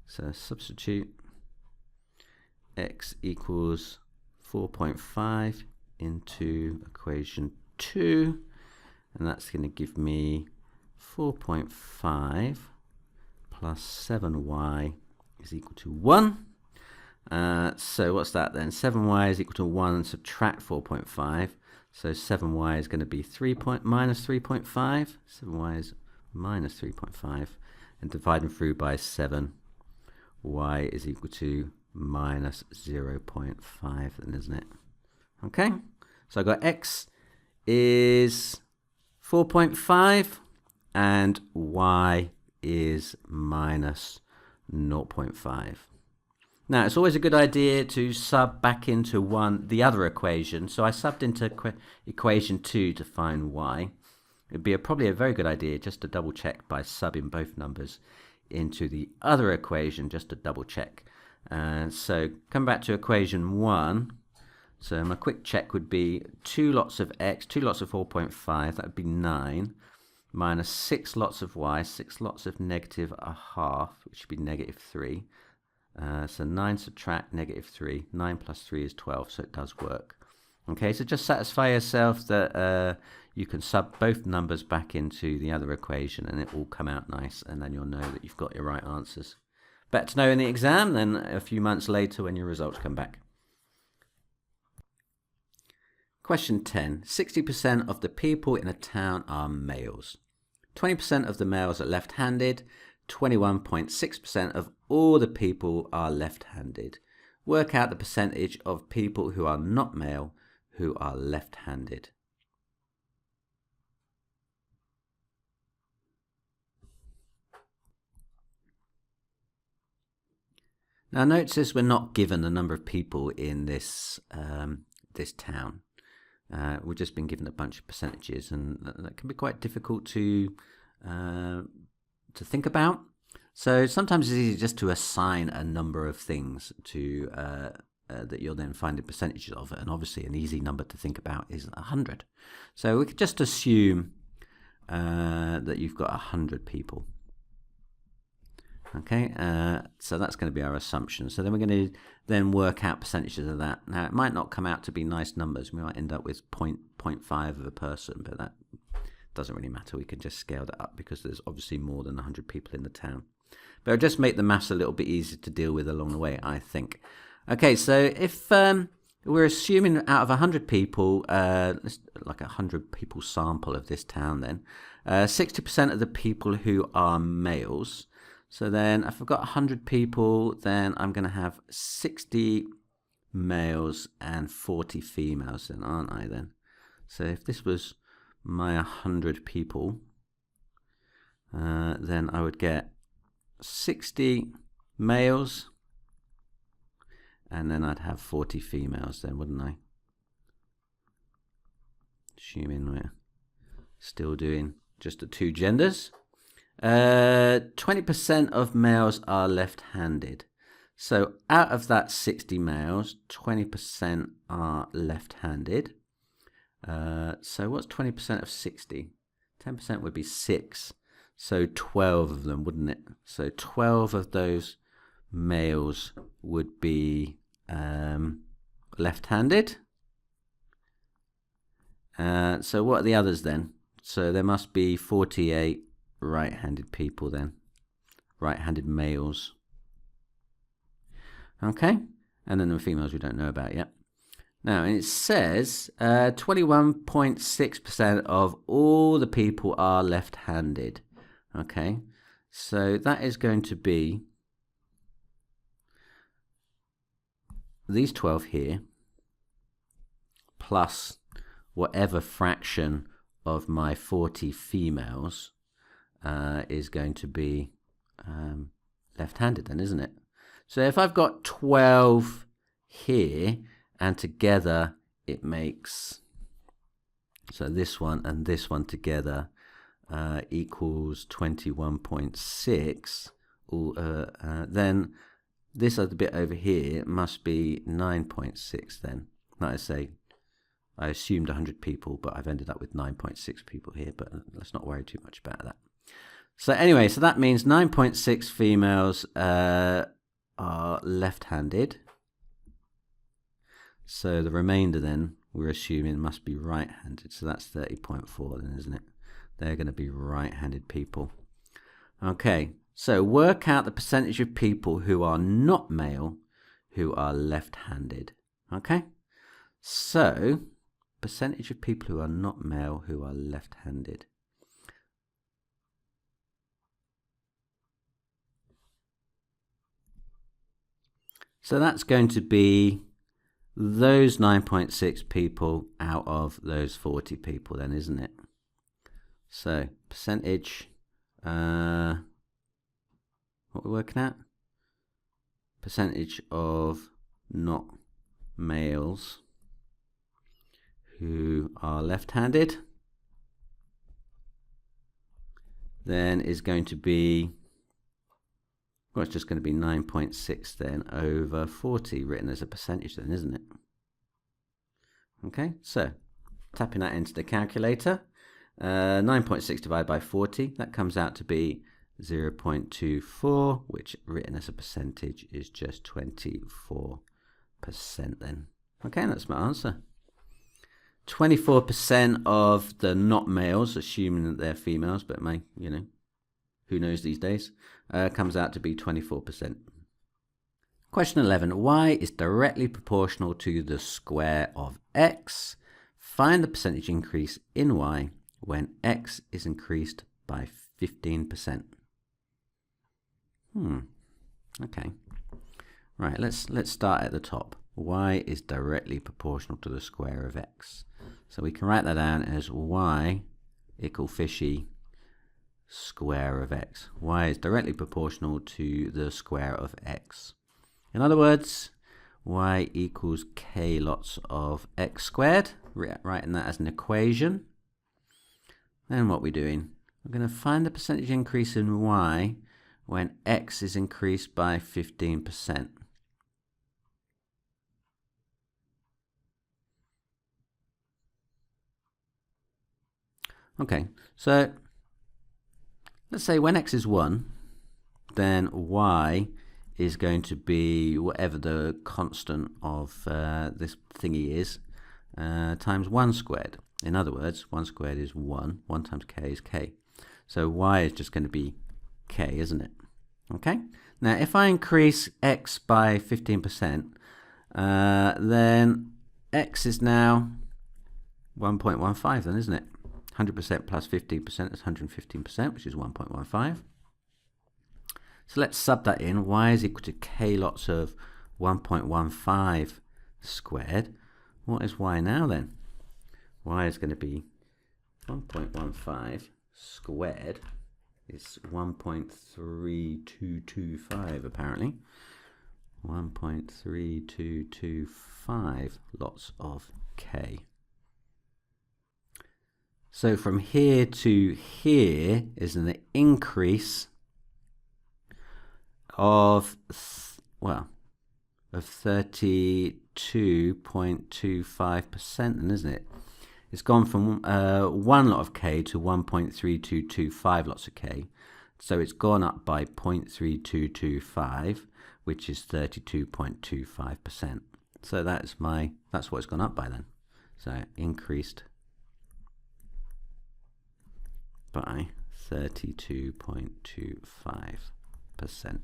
So substitute x equals 4.5 into equation 2, and that's going to give me 4.5 plus 7y is equal to 1. So what's that then? 7y is equal to 1, subtract 4.5. So 7y is going to be minus 3.5. 7y is minus 3.5. And dividing through by 7, y is equal to minus 0.5 then, isn't it? Okay, so I got x is 4.5 and y is minus 0.5. Now, it's always a good idea to sub back into the other equation. So I subbed into equation 2 to find y. It'd be probably a very good idea just to double check by subbing both numbers into the other equation just to double check. So come back to equation 1. So my quick check would be 2 lots of x, 2 lots of 4.5, that would be 9, minus 6 lots of y, 6 lots of negative a half, which would be negative 3. So 9 subtract negative 3, 9 plus 3 is 12, so it does work. Okay, so just satisfy yourself that you can sub both numbers back into the other equation and it will come out nice, and then you'll know that you've got your right answers. Better to know in the exam than a few months later when your results come back. Question 10. 60% of the people in a town are males. 20% of the males are left-handed. 21.6% of all the people are left-handed. Work out the percentage of people who are not male who are left-handed. Now notice we're not given the number of people in this this town. We've just been given a bunch of percentages, and that can be quite difficult to think about. So sometimes it's easy just to assign a number of things to that you'll then find the percentages of it. And obviously an easy number to think about is 100. So we could just assume that you've got 100 people. Okay, so that's going to be our assumption. So then we're going to then work out percentages of that. Now it might not come out to be nice numbers. We might end up with 0.5 of a person, but that doesn't really matter. We can just scale that up because there's obviously more than 100 people in the town. But it'll just make the maths a little bit easier to deal with along the way, I think. Okay, so if we're assuming out of 100 people, like a 100 people sample of this town then, 60% of the people who are males. So then if I've got 100 people, then I'm going to have 60 males and 40 females then, aren't I then? So if this was my 100 people, then I would get 60 males, and then I'd have 40 females then, wouldn't I? Assuming we're still doing just the two genders. 20% of males are left-handed. So out of that 60 males, 20% are left-handed. So what's 20% of 60? 10% would be 6. So 12 of them, wouldn't it? So 12 of those males would be left-handed. So what are the others then? So there must be 48 right-handed people then. Right-handed males. Okay, and then the females we don't know about yet. Now, it says 21.6% of all the people are left-handed. Okay, so that is going to be these 12 here plus whatever fraction of my 40 females is going to be left-handed then, isn't it? So if I've got 12 here, and together it makes, so this one and this one together equals 21.6, then this other bit over here must be 9.6 then. Like I say, I assumed 100 people, but I've ended up with 9.6 people here, but let's not worry too much about that. So anyway, so that means 9.6 females are left-handed. So the remainder then, we're assuming must be right-handed. So that's 30.4 then, isn't it? They're going to be right-handed people. Okay, so work out the percentage of people who are not male who are left-handed. Okay, so percentage of people who are not male who are left-handed. So that's going to be those 9.6 people out of those 40 people then, isn't it? So percentage, what we're working at? Percentage of not males who are left-handed then is going to be, well, it's just going to be 9.6 then over 40 written as a percentage then, isn't it? Okay, so tapping that into the calculator, 9.6 divided by 40, that comes out to be 0.24, which written as a percentage is just 24% then. Okay, that's my answer. 24% of the not males, assuming that they're females, but may, you know, who knows these days, comes out to be 24%. Question 11. Y is directly proportional to the square of x. Find the percentage increase in y when x is increased by 15%. Okay. Right, let's start at the top. Y is directly proportional to the square of x. So we can write that down as y equal fishy square of x. Y is directly proportional to the square of x. In other words, y equals k lots of x squared, writing that as an equation. Then what we're doing, we're going to find the percentage increase in y when x is increased by 15%. Okay, so let's say when x is 1, then y is going to be whatever the constant of this thingy is, times 1 squared. In other words, 1 squared is 1. 1 times k is k. So y is just going to be k, isn't it? Okay. Now, if I increase x by 15%, then x is now 1.15 then, isn't it? 100% plus 15% is 115%, which is 1.15. So let's sub that in. Y is equal to k lots of 1.15 squared. What is y now then? Y is going to be 1.15 squared It's 1.3225 apparently. 1.3225 lots of k. So from here to here is an increase of, well, of 32.25%, then, isn't it? It's gone from 1 lot of k to 1.3225 lots of k. So it's gone up by 0.3225, which is 32.25%. So that's what it's gone up by then. So increased by 32.25%.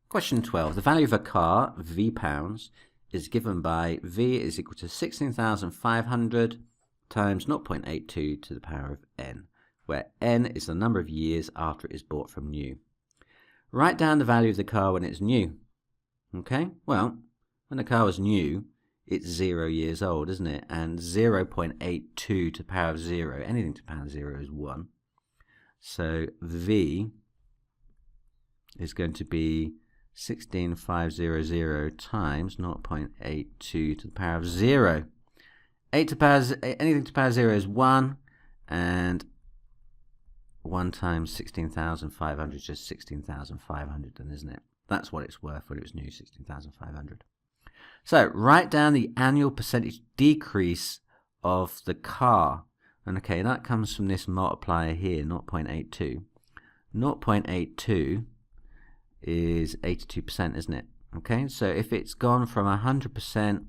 Question 12. The value of a car, V pounds, is given by V is equal to 16,500 times 0.82 to the power of n, where n is the number of years after it is bought from new. Write down the value of the car when it's new. Okay, well, when the car was new, it's 0 years old, isn't it? And 0.82 to the power of 0, anything to the power of 0 is 1. So V is going to be 16,500 times 0.82 to the power of 0. Anything to the power of 0 is 1, and 1 times 16,500 is just 16,500 then, isn't it? That's what it's worth when it was new, 16,500. So write down the annual percentage decrease of the car. And okay, that comes from this multiplier here, 0.82. 0.82 is 82%, isn't it? Okay, so if it's gone from 100%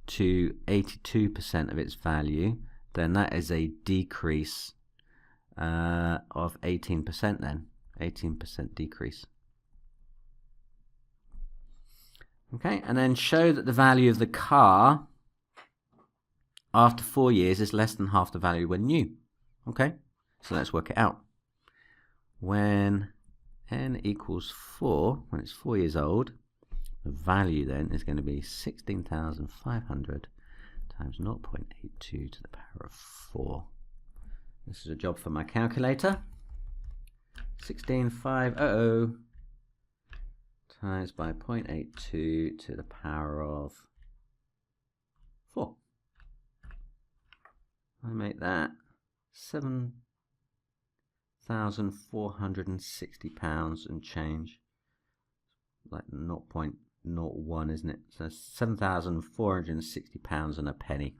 to 82% of its value, then that is a decrease of 18% then. 18% decrease. Okay, and then show that the value of the car after 4 years is less than half the value when new. Okay, so let's work it out. When n equals 4, when it's 4 years old, the value then is going to be 16,500 times 0.82 to the power of 4. This is a job for my calculator. 16,500 times by 0.82 to the power of 4. I make that £7,460 and change, like 0.01, isn't it? So £7,460 and a penny.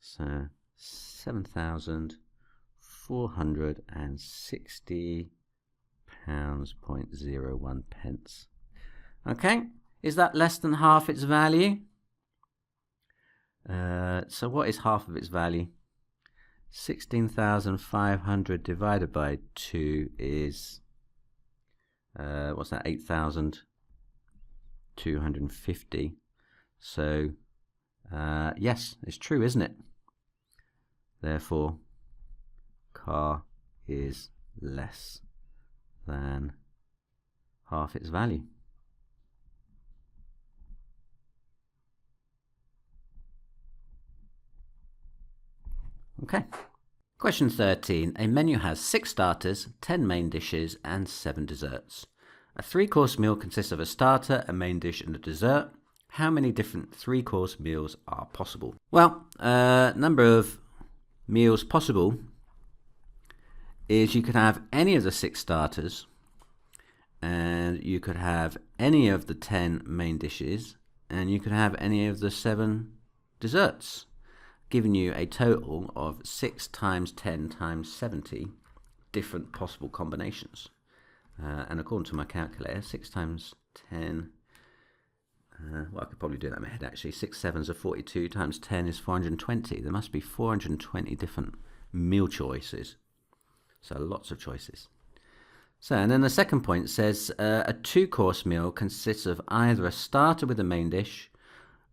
So 7,460 pounds 0.01 pence. Okay, is that less than half its value? So what is half of its value? 16,500 divided by 2 is what's that? 8,250. So yes, it's true, isn't it? Therefore, car is less than half its value. Okay. Question 13. A menu has 6 starters, 10 main dishes, and 7 desserts. A 3-course meal consists of a starter, a main dish, and a dessert. How many different 3-course meals are possible? Well, number of meals possible is you could have any of the 6 starters, and you could have any of the 10 main dishes, and you could have any of the 7 desserts, giving you a total of 6 times 10 times 70 different possible combinations. And according to my calculator, 6 times 10, well, I could probably do that in my head actually. 6 sevens are 42, times 10 is 420. There must be 420 different meal choices. So lots of choices. So, and then the second point says a 2-course meal consists of either a starter with a main dish,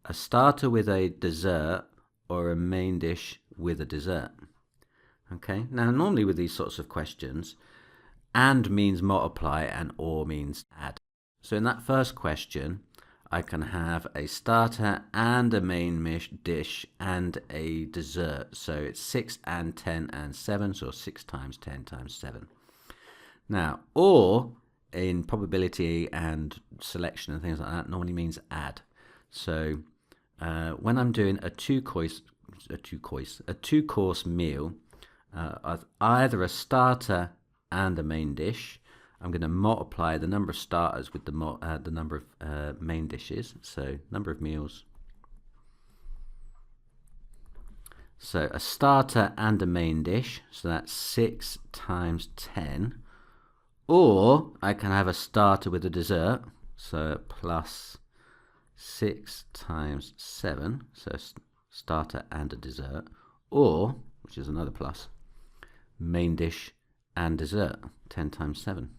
a starter with a dessert, or a main dish with a dessert. Okay, now normally with these sorts of questions, and means multiply and or means add. So in that first question, I can have a starter and a main dish and a dessert. So it's 6 and 10 and 7, so 6 times 10 times 7. Now, or in probability and selection and things like that normally means add. So when I'm doing a two-course meal, either a starter and a main dish, I'm going to multiply the number of starters with the number of main dishes. So number of meals. So a starter and a main dish. So that's 6 times 10. Or I can have a starter with a dessert. So plus 6 times 7. So starter and a dessert. Or, which is another plus, main dish and dessert. 10 times 7.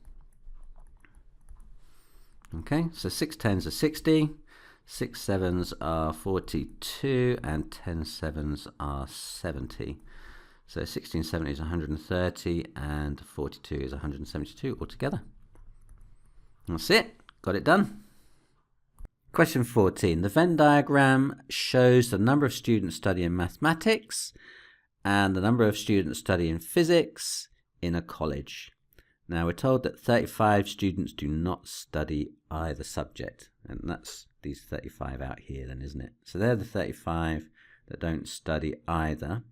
Okay, so 6 tens are 60, 6 sevens are 42, and 10 sevens are 70. So 1670 is 130, and 42 is 172 altogether. That's it, got it done. Question 14. The Venn diagram shows the number of students studying mathematics and the number of students studying physics in a college. Now we're told that 35 students do not study either subject, and that's these 35 out here then, isn't it? So they're the 35 that don't study either.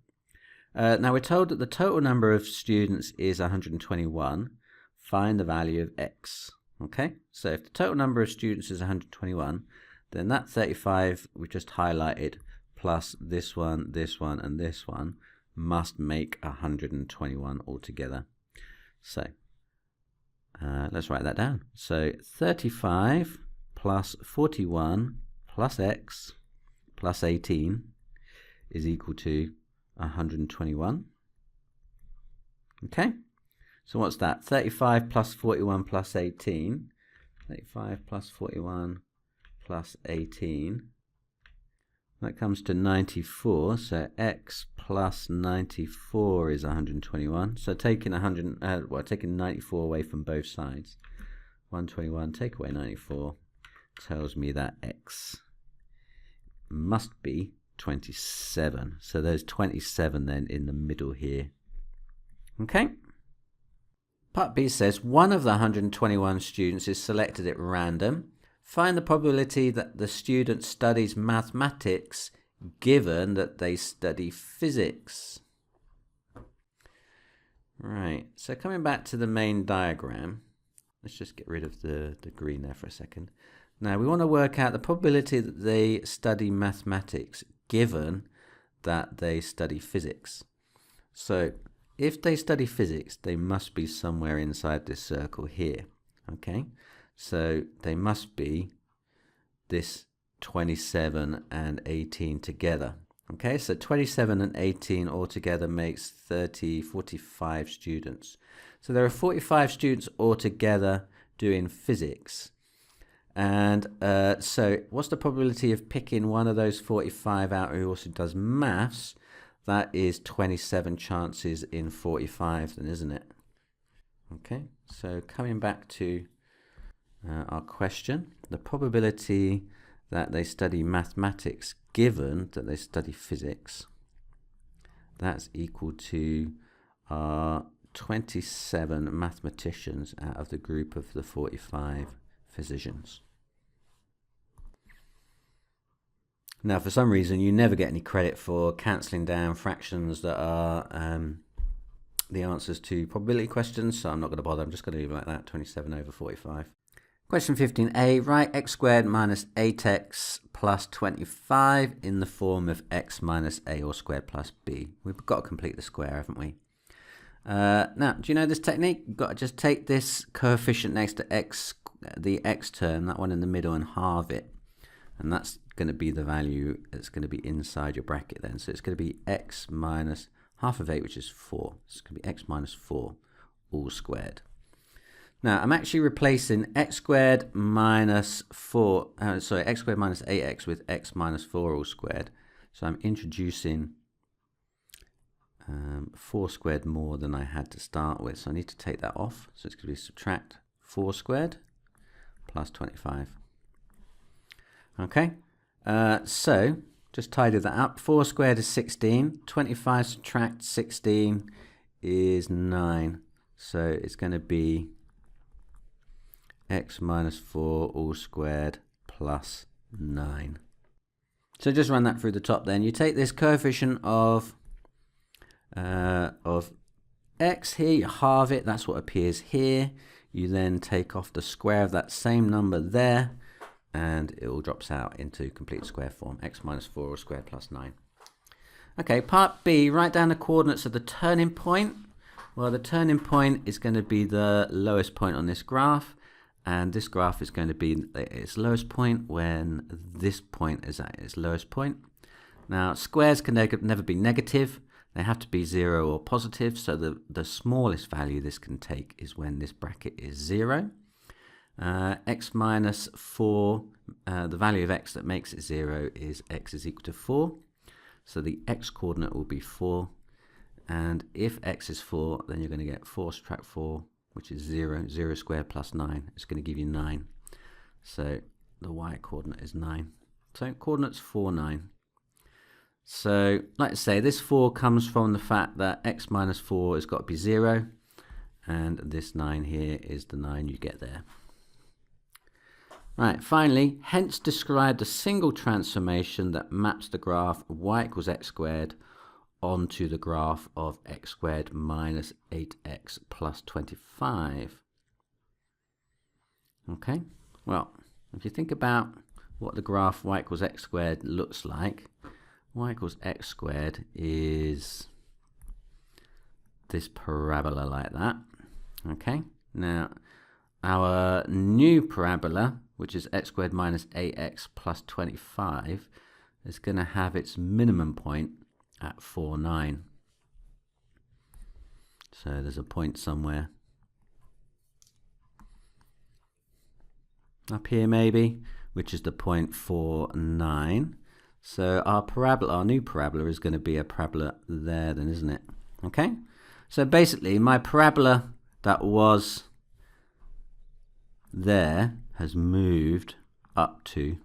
Now we're told that the total number of students is 121. Find the value of x. Okay, so if the total number of students is 121, then that 35 we just highlighted plus this one, and this one must make 121 altogether. So let's write that down. So 35 plus 41 plus x plus 18 is equal to 121. Okay, so what's that? 35 plus 41 plus 18. 35 plus 41 plus 18. That comes to 94. So x plus 94 is 121. So taking taking 94 away from both sides. 121 take away 94 tells me that x must be 27. So there's 27 then in the middle here. Okay. Part B says one of the 121 students is selected at random. Find the probability that the student studies mathematics given that they study physics. Right, so coming back to the main diagram, let's just get rid of the green there for a second. Now we want to work out the probability that they study mathematics given that they study physics. So if they study physics, they must be somewhere inside this circle here. Okay, so they must be this 27 and 18 together. Okay, so 27 and 18 altogether makes 45 students. So there are 45 students altogether doing physics. And so what's the probability of picking one of those 45 out who also does maths? That is 27 chances in 45 then, isn't it? Okay, so coming back to our question, the probability that they study mathematics given that they study physics, that's equal to 27 mathematicians out of the group of the 45 physicians. Now for some reason you never get any credit for cancelling down fractions that are the answers to probability questions, so I'm not going to bother. I'm just going to leave it like that, 27 over 45. Question 15a, write x squared minus 8x plus 25 in the form of x minus a all squared plus b. We've got to complete the square, haven't we? Now, do you know this technique? You've got to just take this coefficient next to x, the x term, that one in the middle, and halve it. And that's going to be the value that's going to be inside your bracket then. So it's going to be x minus half of 8, which is 4. It's going to be x minus 4 all squared. Now, I'm actually replacing x squared minus 8x with x minus 4 all squared. So I'm introducing 4 squared more than I had to start with. So I need to take that off. So it's going to be subtract 4 squared plus 25. Okay, so just tidy that up. 4 squared is 16. 25 subtract 16 is 9. So it's going to be x minus 4 all squared plus 9. So just run that through the top then. You take this coefficient of x here, you halve it, that's what appears here. You then take off the square of that same number there, and it all drops out into complete square form, x minus 4 all squared plus 9. Okay, part B, write down the coordinates of the turning point. Well, the turning point is going to be the lowest point on this graph, and this graph is going to be its lowest point when this point is at its lowest point. Now, squares can never be negative. They have to be 0 or positive, so the smallest value this can take is when this bracket is 0. X minus 4, the value of x that makes it 0 is x is equal to 4. So the x coordinate will be 4. And if x is 4, then you're going to get 4 subtract 4, which is 0. 0 squared plus 9 is going to give you 9. So the y coordinate is 9. So coordinates 4, 9. So, like I say, this 4 comes from the fact that x minus 4 has got to be 0, and this 9 here is the 9 you get there. Right, finally, hence describe the single transformation that maps the graph y equals x squared onto the graph of x squared minus 8x plus 25. Okay, well, if you think about what the graph y equals x squared looks like, y equals x squared is this parabola like that. Okay, now our new parabola, which is x squared minus 8x plus 25, is going to have its minimum point at 4, 9. So there's a point somewhere up here maybe, which is the point 4, 9. So our parabola, our new parabola, is going to be a parabola there then, isn't it? Okay, so basically my parabola that was there has moved up to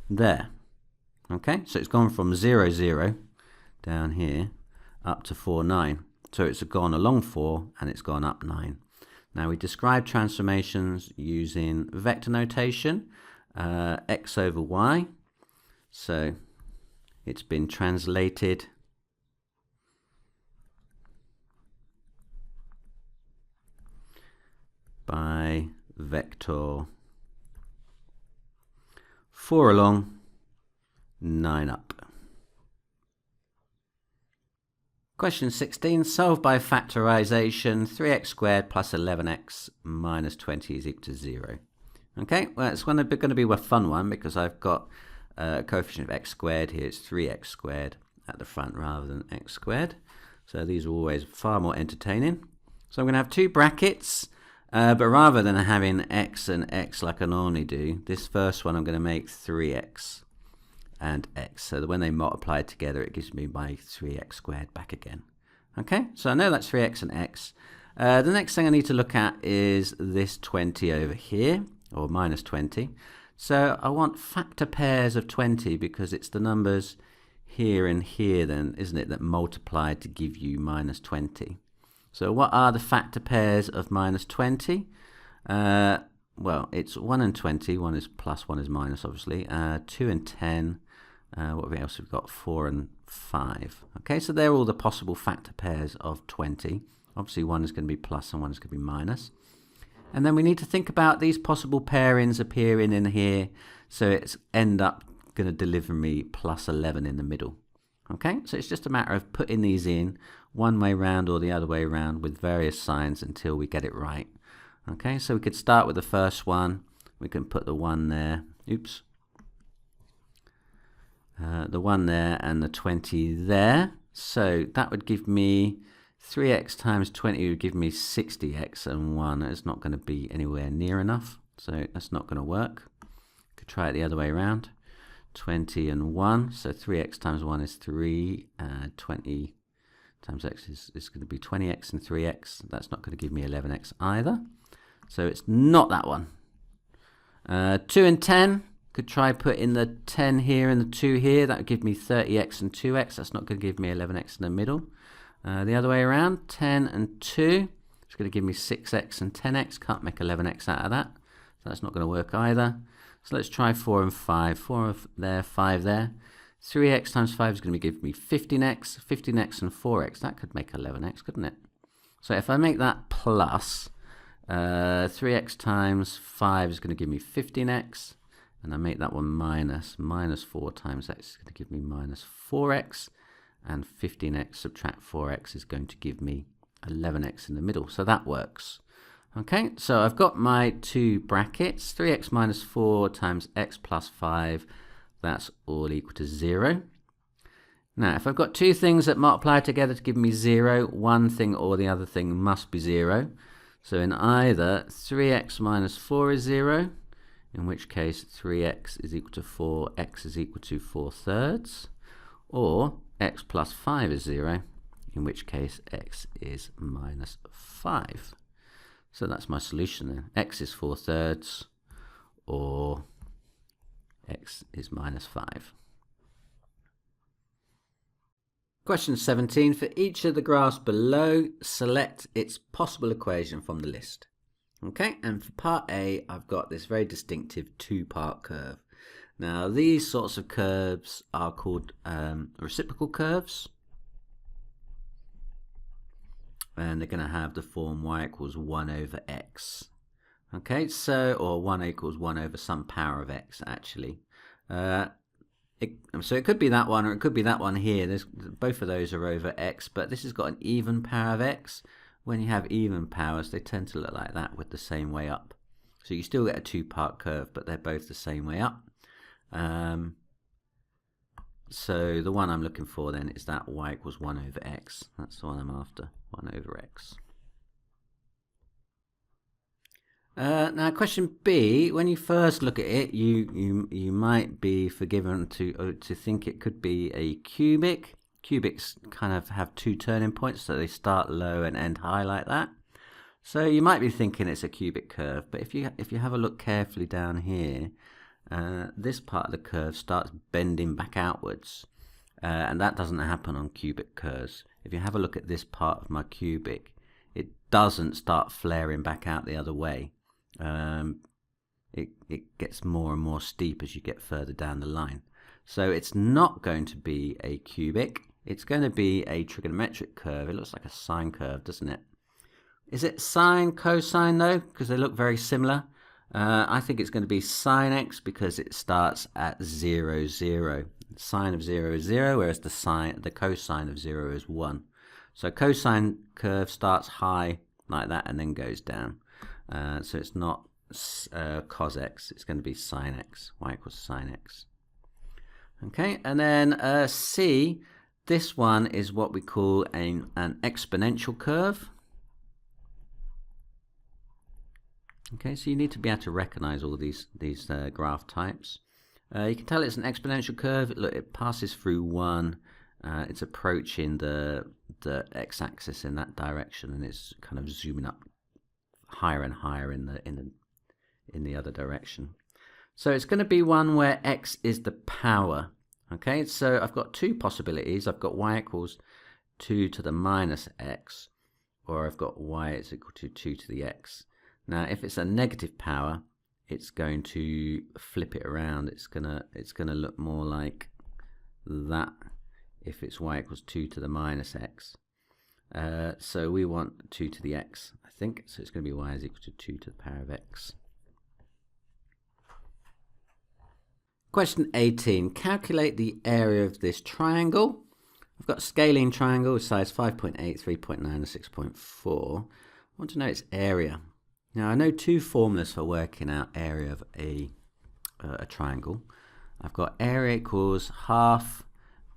there. Okay, so it's gone from 0, 0 down here up to 4, 9. So it's gone along 4 and it's gone up 9. Now we describe transformations using vector notation, x over y. So it's been translated by vector 4 along, 9 up. Question 16, solve by factorisation. 3x squared plus 11x minus 20 is equal to 0. Okay, well, it's going to be a fun one because I've got a coefficient of x squared here. It's 3x squared at the front rather than x squared. So these are always far more entertaining. So I'm going to have two brackets, but rather than having x and x like I normally do, this first one I'm going to make 3x and x. So that when they multiply together, it gives me my 3x squared back again. Okay, so I know that's 3x and x. The next thing I need to look at is this 20 over here, or minus 20. So I want factor pairs of 20 because it's the numbers here and here then, isn't it, that multiply to give you minus 20. So what are the factor pairs of minus 20? Well, it's 1 and 20. 1 is plus, 1 is minus, obviously. 2 and 10. What else have we got? 4 and 5. Okay, so they're all the possible factor pairs of 20. Obviously, 1 is going to be plus and 1 is going to be minus. And then we need to think about these possible pairings appearing in here. So it's end up going to deliver me plus 11 in the middle. Okay, so it's just a matter of putting these in one way round or the other way round with various signs until we get it right. Okay, so we could start with the first one. We can put the 1 there. Oops. The 1 there and the 20 there. So that would give me 3x times 20 would give me 60x, and 1 is not going to be anywhere near enough. So that's not going to work. Could try it the other way around. 20 and 1. So 3x times 1 is 3. 20 times x is going to be 20x and 3x. That's not going to give me 11x either. So it's not that one. 2 and 10, could try putting the 10 here and the 2 here. That would give me 30x and 2x. That's not going to give me 11x in the middle. The other way around, 10 and 2, it's going to give me 6x and 10x. Can't make 11x out of that, so that's not going to work either. So let's try 4 and 5. 4 there, 5 there. 3x times 5 is going to give me 15x. 15x and 4x, that could make 11x, couldn't it? So if I make that plus, 3x times 5 is going to give me 15x. And I make that one minus 4 times x is going to give me minus 4x. And 15x subtract 4x is going to give me 11x in the middle. So that works. Okay, so I've got my two brackets. 3x minus 4 times x plus 5. That's all equal to 0. Now, if I've got two things that multiply together to give me 0, one thing or the other thing must be 0. So in either 3x minus 4 is 0, in which case 3x is equal to 4, x is equal to 4/3, or x plus 5 is 0, in which case x is minus 5. So that's my solution then. X is 4/3, or x is minus 5. Question 17. For each of the graphs below, select its possible equation from the list. Okay, and for part A, I've got this very distinctive two-part curve. Now, these sorts of curves are called reciprocal curves. And they're going to have the form y equals 1 over x. Okay, so, or 1 equals 1 over some power of x, actually. So it could be that one, or it could be that one here. Both of those are over x, but this has got an even power of x. When you have even powers, they tend to look like that with the same way up. So you still get a two-part curve, but they're both the same way up. So the one I'm looking for then is that y equals 1 over x. That's the one I'm after, 1 over x. Now question B, when you first look at it, you might be forgiven to think it could be a cubic. Cubics kind of have two turning points, so they start low and end high like that. So you might be thinking it's a cubic curve, but if you have a look carefully down here, this part of the curve starts bending back outwards, and that doesn't happen on cubic curves. If you have a look at this part of my cubic, it doesn't start flaring back out the other way. It gets more and more steep as you get further down the line. So it's not going to be a cubic. It's going to be a trigonometric curve. It looks like a sine curve, doesn't it? Is it sine, cosine though? Because they look very similar. I think it's going to be sine x because it starts at 0, 0. Sine of 0 is 0, whereas the cosine of 0 is 1. So cosine curve starts high like that and then goes down. So it's not cos x, it's going to be sine x, y equals sine x. Okay, and then C, this one is what we call an exponential curve. Okay, so you need to be able to recognize all these graph types. You can tell it's an exponential curve. Look, it passes through 1. It's approaching the x-axis in that direction, and it's kind of zooming up higher and higher in the other direction. So it's going to be one where x is the power. Okay, so I've got two possibilities. I've got y equals 2 to the minus x, or I've got y is equal to 2 to the x. Now, if it's a negative power, it's going to flip it around. It's gonna look more like that if it's y equals 2 to the minus x. So we want 2 to the x, I think. So it's going to be y is equal to 2 to the power of x. Question 18. Calculate the area of this triangle. I've got a scalene triangle with sides 5.8, 3.9 and 6.4. I want to know its area. Now I know two formulas for working out area of a triangle. I've got area equals half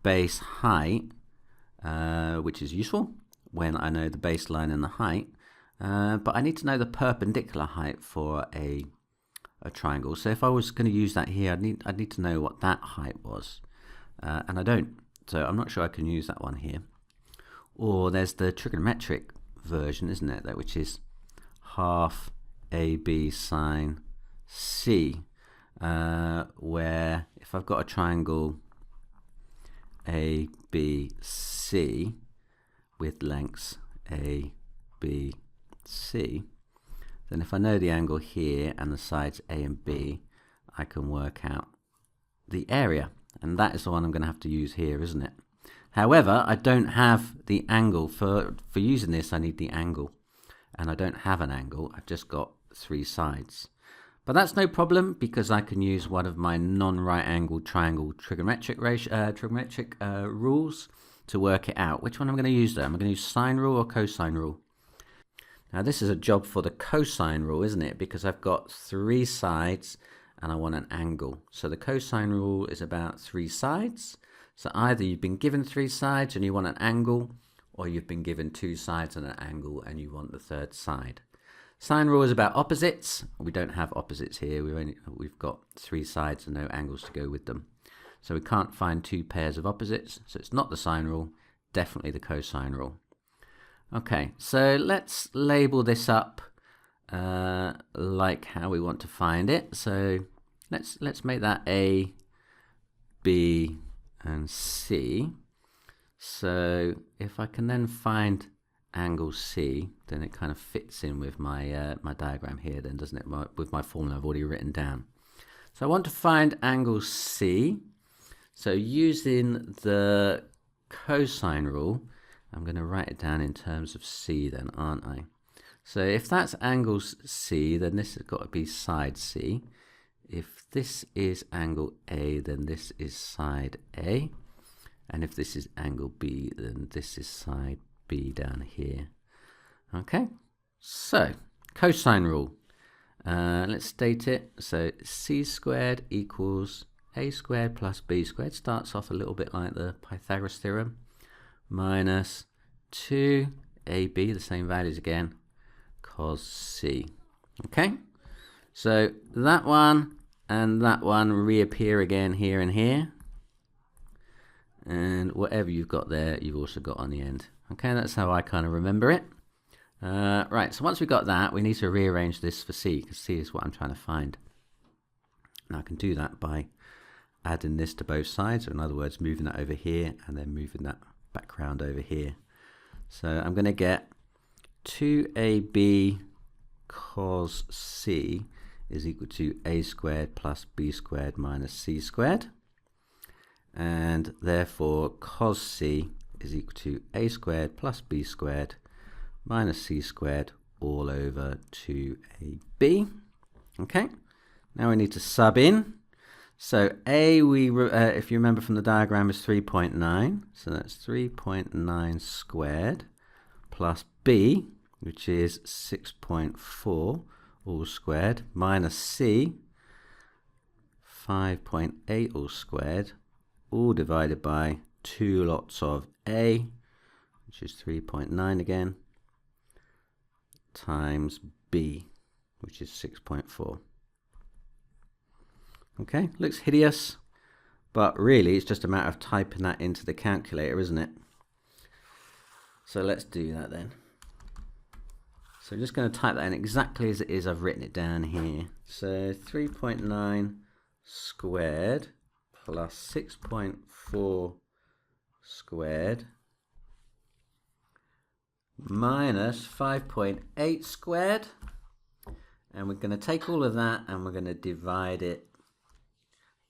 base height, which is useful when I know the baseline and the height, but I need to know the perpendicular height for a triangle. So if I was going to use that here, I'd need to know what that height was, and I don't. So I'm not sure I can use that one here. Or there's the trigonometric version, isn't it? Which is half AB sine C, where if I've got a triangle ABC with lengths A, B, C, then if I know the angle here and the sides A and B, I can work out the area. And that is the one I'm going to have to use here, isn't it? However, I don't have the angle. For using this, I need the angle. And I don't have an angle. I've just got 3 sides. But that's no problem, because I can use one of my non-right angled triangle trigonometric rules to work it out. Which one I'm going to use though? Am I going to use sine rule or cosine rule? Now this is a job for the cosine rule, isn't it? Because I've got 3 sides and I want an angle. So the cosine rule is about 3 sides. So either you've been given 3 sides and you want an angle, or you've been given 2 sides and an angle and you want the 3rd side. Sine rule is about opposites. We don't have opposites here. We've got 3 sides and no angles to go with them. So we can't find 2 pairs of opposites. So it's not the sine rule, definitely the cosine rule. Okay, so let's label this up like how we want to find it. So let's make that A, B, and C. So if I can then find angle C, then it kind of fits in with my my diagram here then, doesn't it, with my formula I've already written down. So I want to find angle C. So using the cosine rule, I'm going to write it down in terms of C then, aren't I? So if that's angle C, then this has got to be side C. If this is angle A, then this is side A. And if this is angle B, then this is side B down here. Okay, so cosine rule. Let's state it. So C squared equals A squared plus B squared. Starts off a little bit like the Pythagoras theorem. Minus 2AB, the same values again, cos C. Okay, so that one and that one reappear again here and here. And whatever you've got there, you've also got on the end. Okay, that's how I kind of remember it. Right, so once we've got that, we need to rearrange this for C, because C is what I'm trying to find. And I can do that by adding this to both sides, or in other words, moving that over here and then moving that background over here. So I'm going to get 2AB cos C is equal to A squared plus B squared minus C squared. And therefore cos C is equal to A squared plus B squared minus C squared all over 2AB. Okay, now we need to sub in. So A, if you remember from the diagram, is 3.9. So that's 3.9 squared plus B, which is 6.4 all squared, minus C, 5.8 all squared, all divided by 2 lots of A, which is 3.9 again, times B, which is 6.4. Okay, looks hideous, but really it's just a matter of typing that into the calculator, isn't it? So let's do that then. So I'm just going to type that in exactly as it is. I've written it down here. So 3.9 squared plus 6.4 squared minus 5.8 squared. And we're going to take all of that and we're going to divide it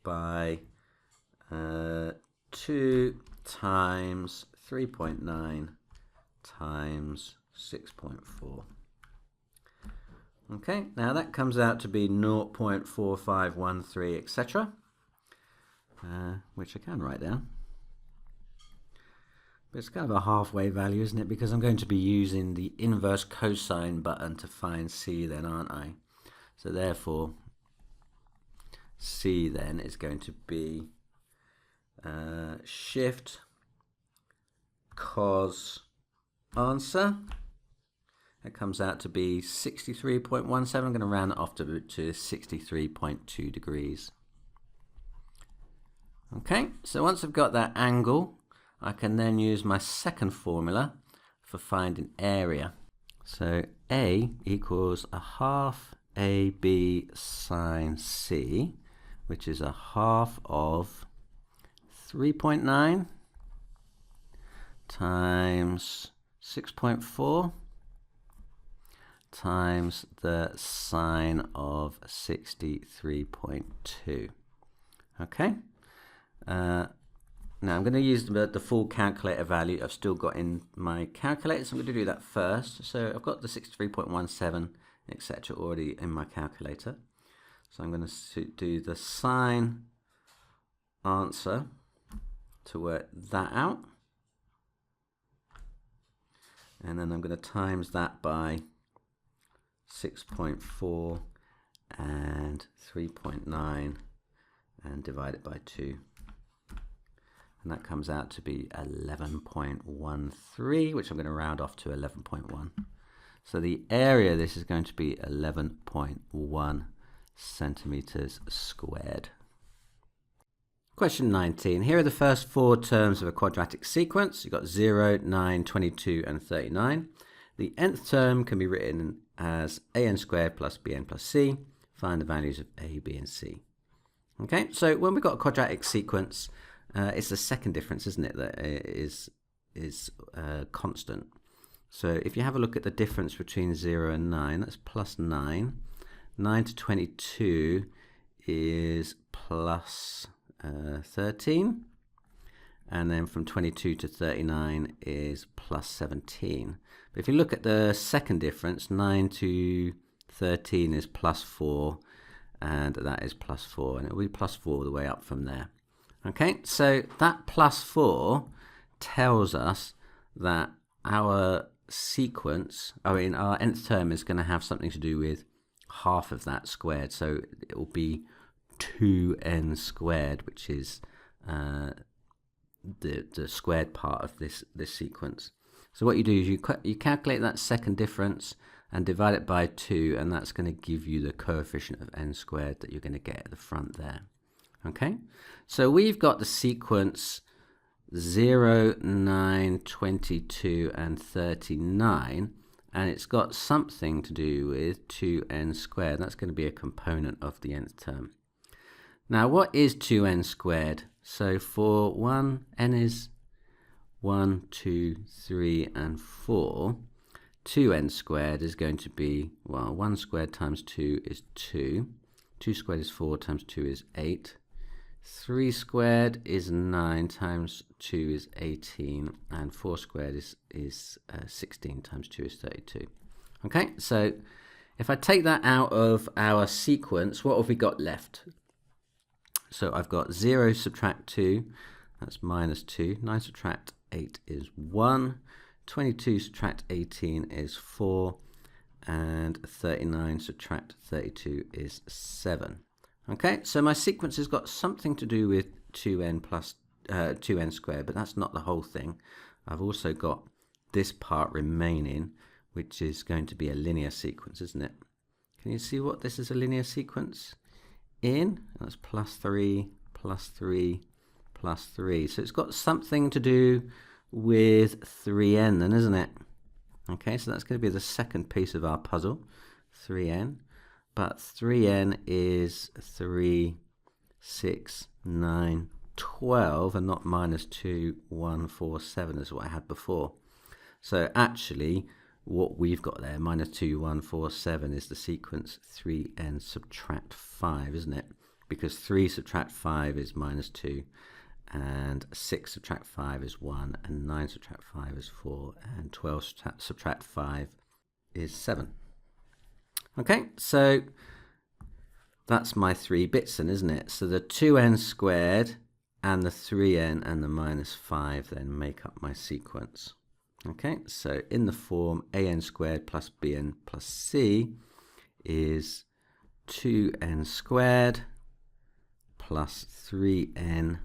by 2 times 3.9 times 6.4. Okay, now that comes out to be 0.4513, etc., which I can write down. But it's kind of a halfway value, isn't it? Because I'm going to be using the inverse cosine button to find C then, aren't I? So therefore, C then is going to be shift cos answer. That comes out to be 63.17. I'm going to round it off to 63.2 degrees. Okay, so once I've got that angle, I can then use my second formula for finding area. So A equals a half AB sine C, which is a half of 3.9 times 6.4 times the sine of 63.2. Okay. Now I'm going to use the full calculator value I've still got in my calculator, so I'm going to do that first. So I've got the 63.17 etc. already in my calculator. So I'm going to do the sine answer to work that out. And then I'm going to times that by 6.4 and 3.9 and divide it by 2. And that comes out to be 11.13, which I'm going to round off to 11.1. So the area of this is going to be 11.1 centimeters squared. Question 19. Here are the first 4 terms of a quadratic sequence. You've got 0, 9, 22, and 39. The nth term can be written as an squared plus bn plus c. Find the values of a, b, and c. Okay, so when we've got a quadratic sequence, it's the second difference, isn't it, that is constant. So if you have a look at the difference between 0 and 9, that's plus 9. 9 to 22 is plus 13. And then from 22 to 39 is plus 17. But if you look at the second difference, 9 to 13 is plus 4, and that is plus 4, and it will be plus 4 all the way up from there. Okay, so that plus 4 tells us that our sequence, our nth term is going to have something to do with half of that squared. So it will be 2n squared, which is the squared part of this sequence. So what you do is you calculate that second difference and divide it by 2, and that's going to give you the coefficient of n squared that you're going to get at the front there. Okay, so we've got the sequence 0, 9, 22, and 39, and it's got something to do with 2n squared. That's going to be a component of the nth term. Now, what is 2n squared? So for 1, n is 1, 2, 3, and 4. 2n squared is going to be, well, 1 squared times 2 is 2. 2 squared is 4 times 2 is 8. 3 squared is 9 times 2 is 18, and 4 squared is 16 times 2 is 32. Okay, so if I take that out of our sequence, what have we got left? So I've got 0 subtract 2, that's minus 2. 9 subtract 8 is 1. 22 subtract 18 is 4. And 39 subtract 32 is 7. Okay, so my sequence has got something to do with 2n plus 2n squared, but that's not the whole thing. I've also got this part remaining, which is going to be a linear sequence, isn't it? Can you see what this is a linear sequence in? That's plus 3, plus 3, plus 3. So it's got something to do with 3n then, isn't it? Okay, so that's going to be the second piece of our puzzle, 3n. But 3n is 3, 6, 9, 12, and not minus 2, 1, 4, 7 is what I had before. So actually, what we've got there, minus 2, 1, 4, 7, is the sequence 3n subtract 5, isn't it? Because 3 subtract 5 is minus 2, and 6 subtract 5 is 1, and 9 subtract 5 is 4, and 12 subtract 5 is 7. Okay, so that's my 3 bits then, isn't it? So the 2n squared and the 3n and the minus 5 then make up my sequence. Okay, so in the form an squared plus bn plus c is 2n squared plus 3n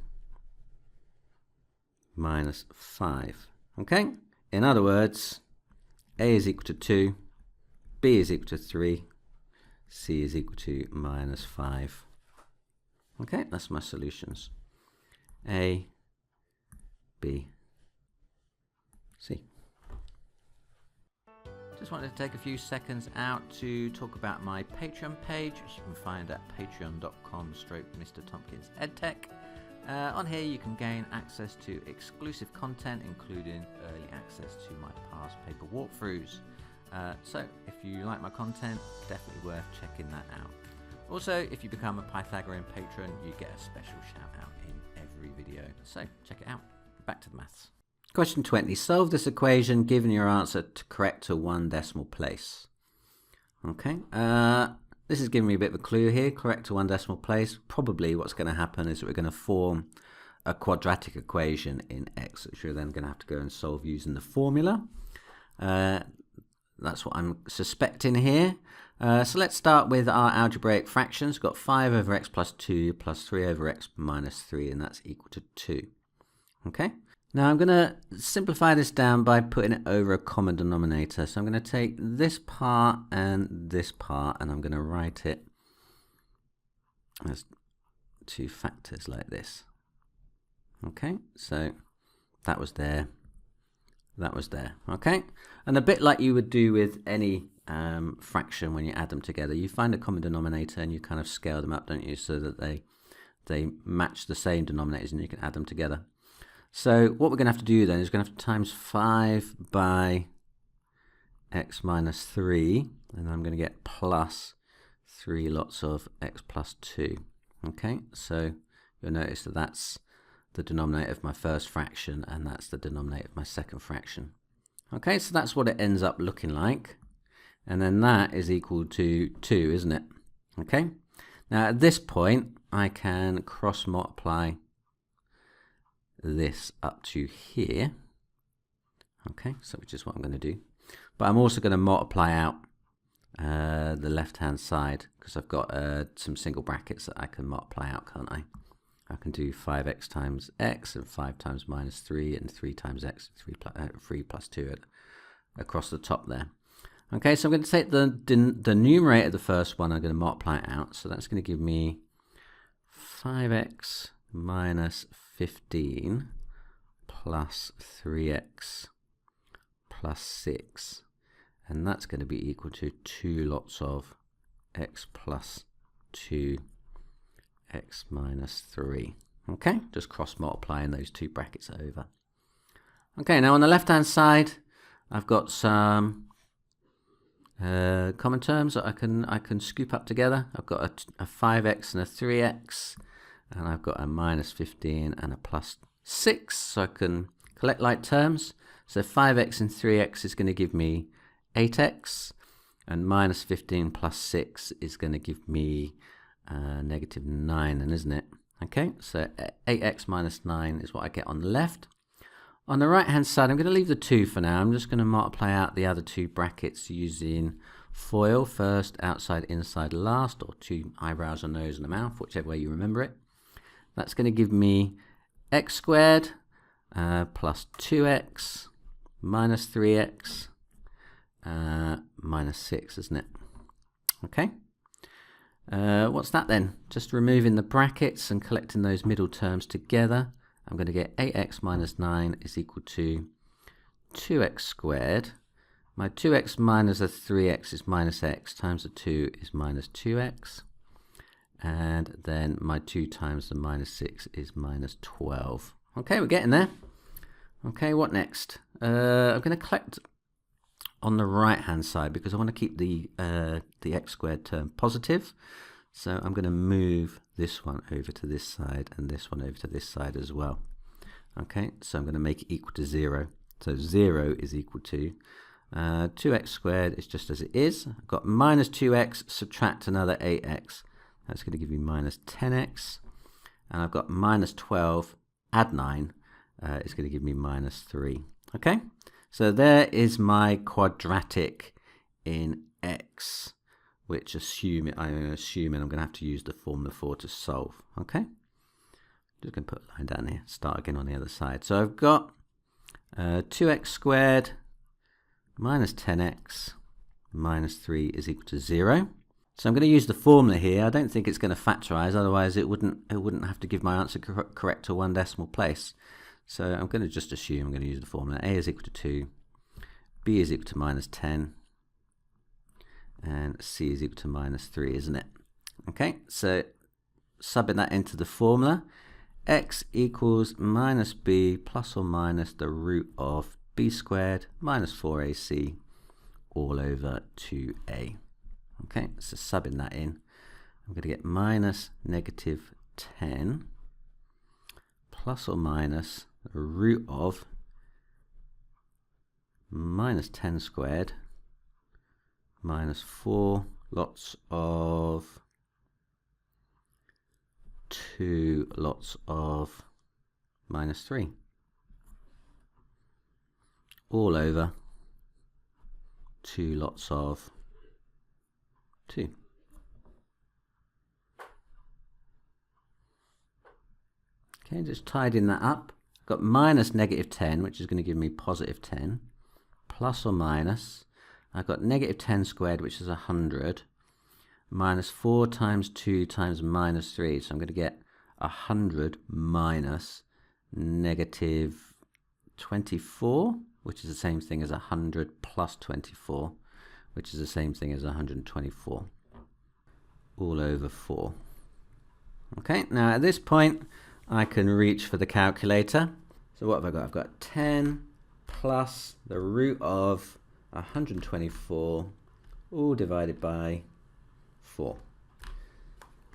minus 5. Okay, in other words, a is equal to 2, b is equal to 3, c is equal to minus 5. Okay, that's my solutions. A, B, C. just wanted to take a few seconds out to talk about my Patreon page, which you can find at patreon.com/Mr. Tompkins EdTech. On here you can gain access to exclusive content, including early access to my past paper walkthroughs. So if you like my content, definitely worth checking that out. Also, if you become a Pythagorean patron, you get a special shout out in every video. So check it out. Back to the maths. Question 20. Solve this equation given your answer to correct to 1 decimal place. Okay. This is giving me a bit of a clue here. Correct to 1 decimal place. Probably what's going to happen is that we're going to form a quadratic equation in x, which we're then going to have to go and solve using the formula. That's what I'm suspecting here. So let's start with our algebraic fractions. We've got 5 over x plus 2 plus 3 over x minus 3, and that's equal to 2. Okay. Now I'm going to simplify this down by putting it over a common denominator. So I'm going to take this part and I'm going to write it as 2 factors like this. Okay, so that was there, that was there. Okay, and a bit like you would do with any fraction when you add them together, you find a common denominator and you kind of scale them up, don't you, so that they match the same denominators and you can add them together. So what we're going to have to do then is we're going to have to times 5 by x minus 3, and I'm going to get plus 3 lots of x plus 2. Okay, so you'll notice that that's the denominator of my first fraction, and that's the denominator of my second fraction. Okay, so that's what it ends up looking like. And then that is equal to 2, isn't it? Okay, now at this point, I can cross multiply this up to here. Okay, so which is what I'm going to do. But I'm also going to multiply out the left hand side, because I've got some single brackets that I can multiply out, can't I? I can do 5x times x and 5 times minus 3 and 3 times x, 3 plus 2 across the top there. Okay, so I'm going to take the numerator of the first one, I'm going to multiply it out. So that's going to give me 5x minus 15 plus 3x plus 6, and that's going to be equal to 2 lots of x plus 2 x minus 3. Okay, just cross multiplying those 2 brackets over. Okay, now on the left hand side I've got some common terms that I can scoop up together. I've got a 5x and a 3x, and I've got a minus 15 and a plus 6, so I can collect like terms. So 5x and 3x is going to give me 8x, and minus 15 plus 6 is going to give me negative 9, and isn't it? Okay, so 8x minus 9 is what I get on the left. On the right hand side, I'm going to leave the 2 for now. I'm just going to multiply out the other 2 brackets using FOIL, first, outside, inside, last, or 2 eyebrows, a nose, and a mouth, whichever way you remember it. That's going to give me x squared plus 2x minus 3x minus 6, isn't it? Okay. What's that then? Just removing the brackets and collecting those middle terms together. I'm going to get 8x minus 9 is equal to 2x squared. My 2x minus the 3x is minus x, times the 2 is minus 2x. And then my 2 times the minus 6 is minus 12. Okay, we're getting there. Okay, what next? I'm going to collect on the right hand side because I want to keep the x squared term positive. So I'm going to move this one over to this side and this one over to this side as well. Okay, so I'm going to make it equal to 0. So 0 is equal to 2x squared is just as it is. I've got minus 2x, subtract another 8x. That's going to give you minus 10x. And I've got minus 12, add 9, is going to give me minus 3. Okay, so there is my quadratic in x, which I'm assuming I'm going to have to use the formula for to solve. Okay, just going to put a line down here, start again on the other side. So I've got 2x squared minus 10x minus 3 is equal to 0. So I'm going to use the formula here. I don't think it's going to factorize, otherwise it wouldn't have to give my answer correct to 1 decimal place. So I'm going to just assume I'm going to use the formula. A is equal to 2, B is equal to minus 10, and c is equal to minus 3, isn't it? Okay, so subbing that into the formula, x equals minus b plus or minus the root of b squared minus 4ac all over 2a. Okay, so subbing that in, I'm going to get minus negative 10 plus or minus the root of minus 10 squared minus 4 lots of 2 lots of minus 3 all over 2 lots of 2. Okay, just tidying that up. Got minus negative 10, which is going to give me positive 10, plus or minus. I've got negative 10 squared, which is 100, minus 4 times 2 times minus 3. So I'm going to get 100 minus negative 24, which is the same thing as 100 plus 24, which is the same thing as 124, all over 4. Okay, now at this point, I can reach for the calculator. So what have I got? I've got 10 plus the root of 124, all divided by 4.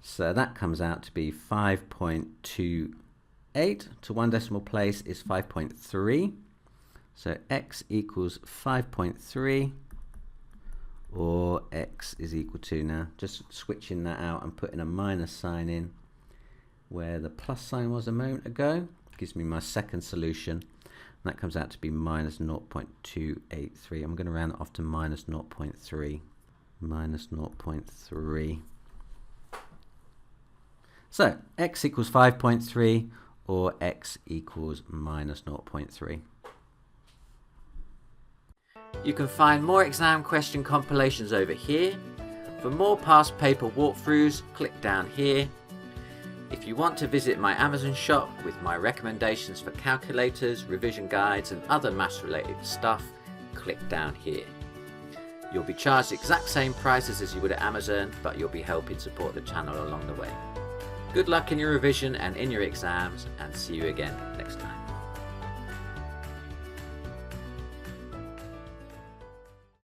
So that comes out to be 5.28. To one decimal place is 5.3. So x equals 5.3, or x is equal to, now just switching that out and putting a minus sign in where the plus sign was a moment ago, gives me my second solution, and that comes out to be minus 0.283. I'm going to round it off to minus 0.3. Minus 0.3. So x equals 5.3, or x equals minus 0.3. You can find more exam question compilations over here. For more past paper walkthroughs, click down here. If you want to visit my Amazon shop with my recommendations for calculators, revision guides and other maths related stuff, click down here. You'll be charged the exact same prices as you would at Amazon, but you'll be helping support the channel along the way. Good luck in your revision and in your exams, and see you again next time.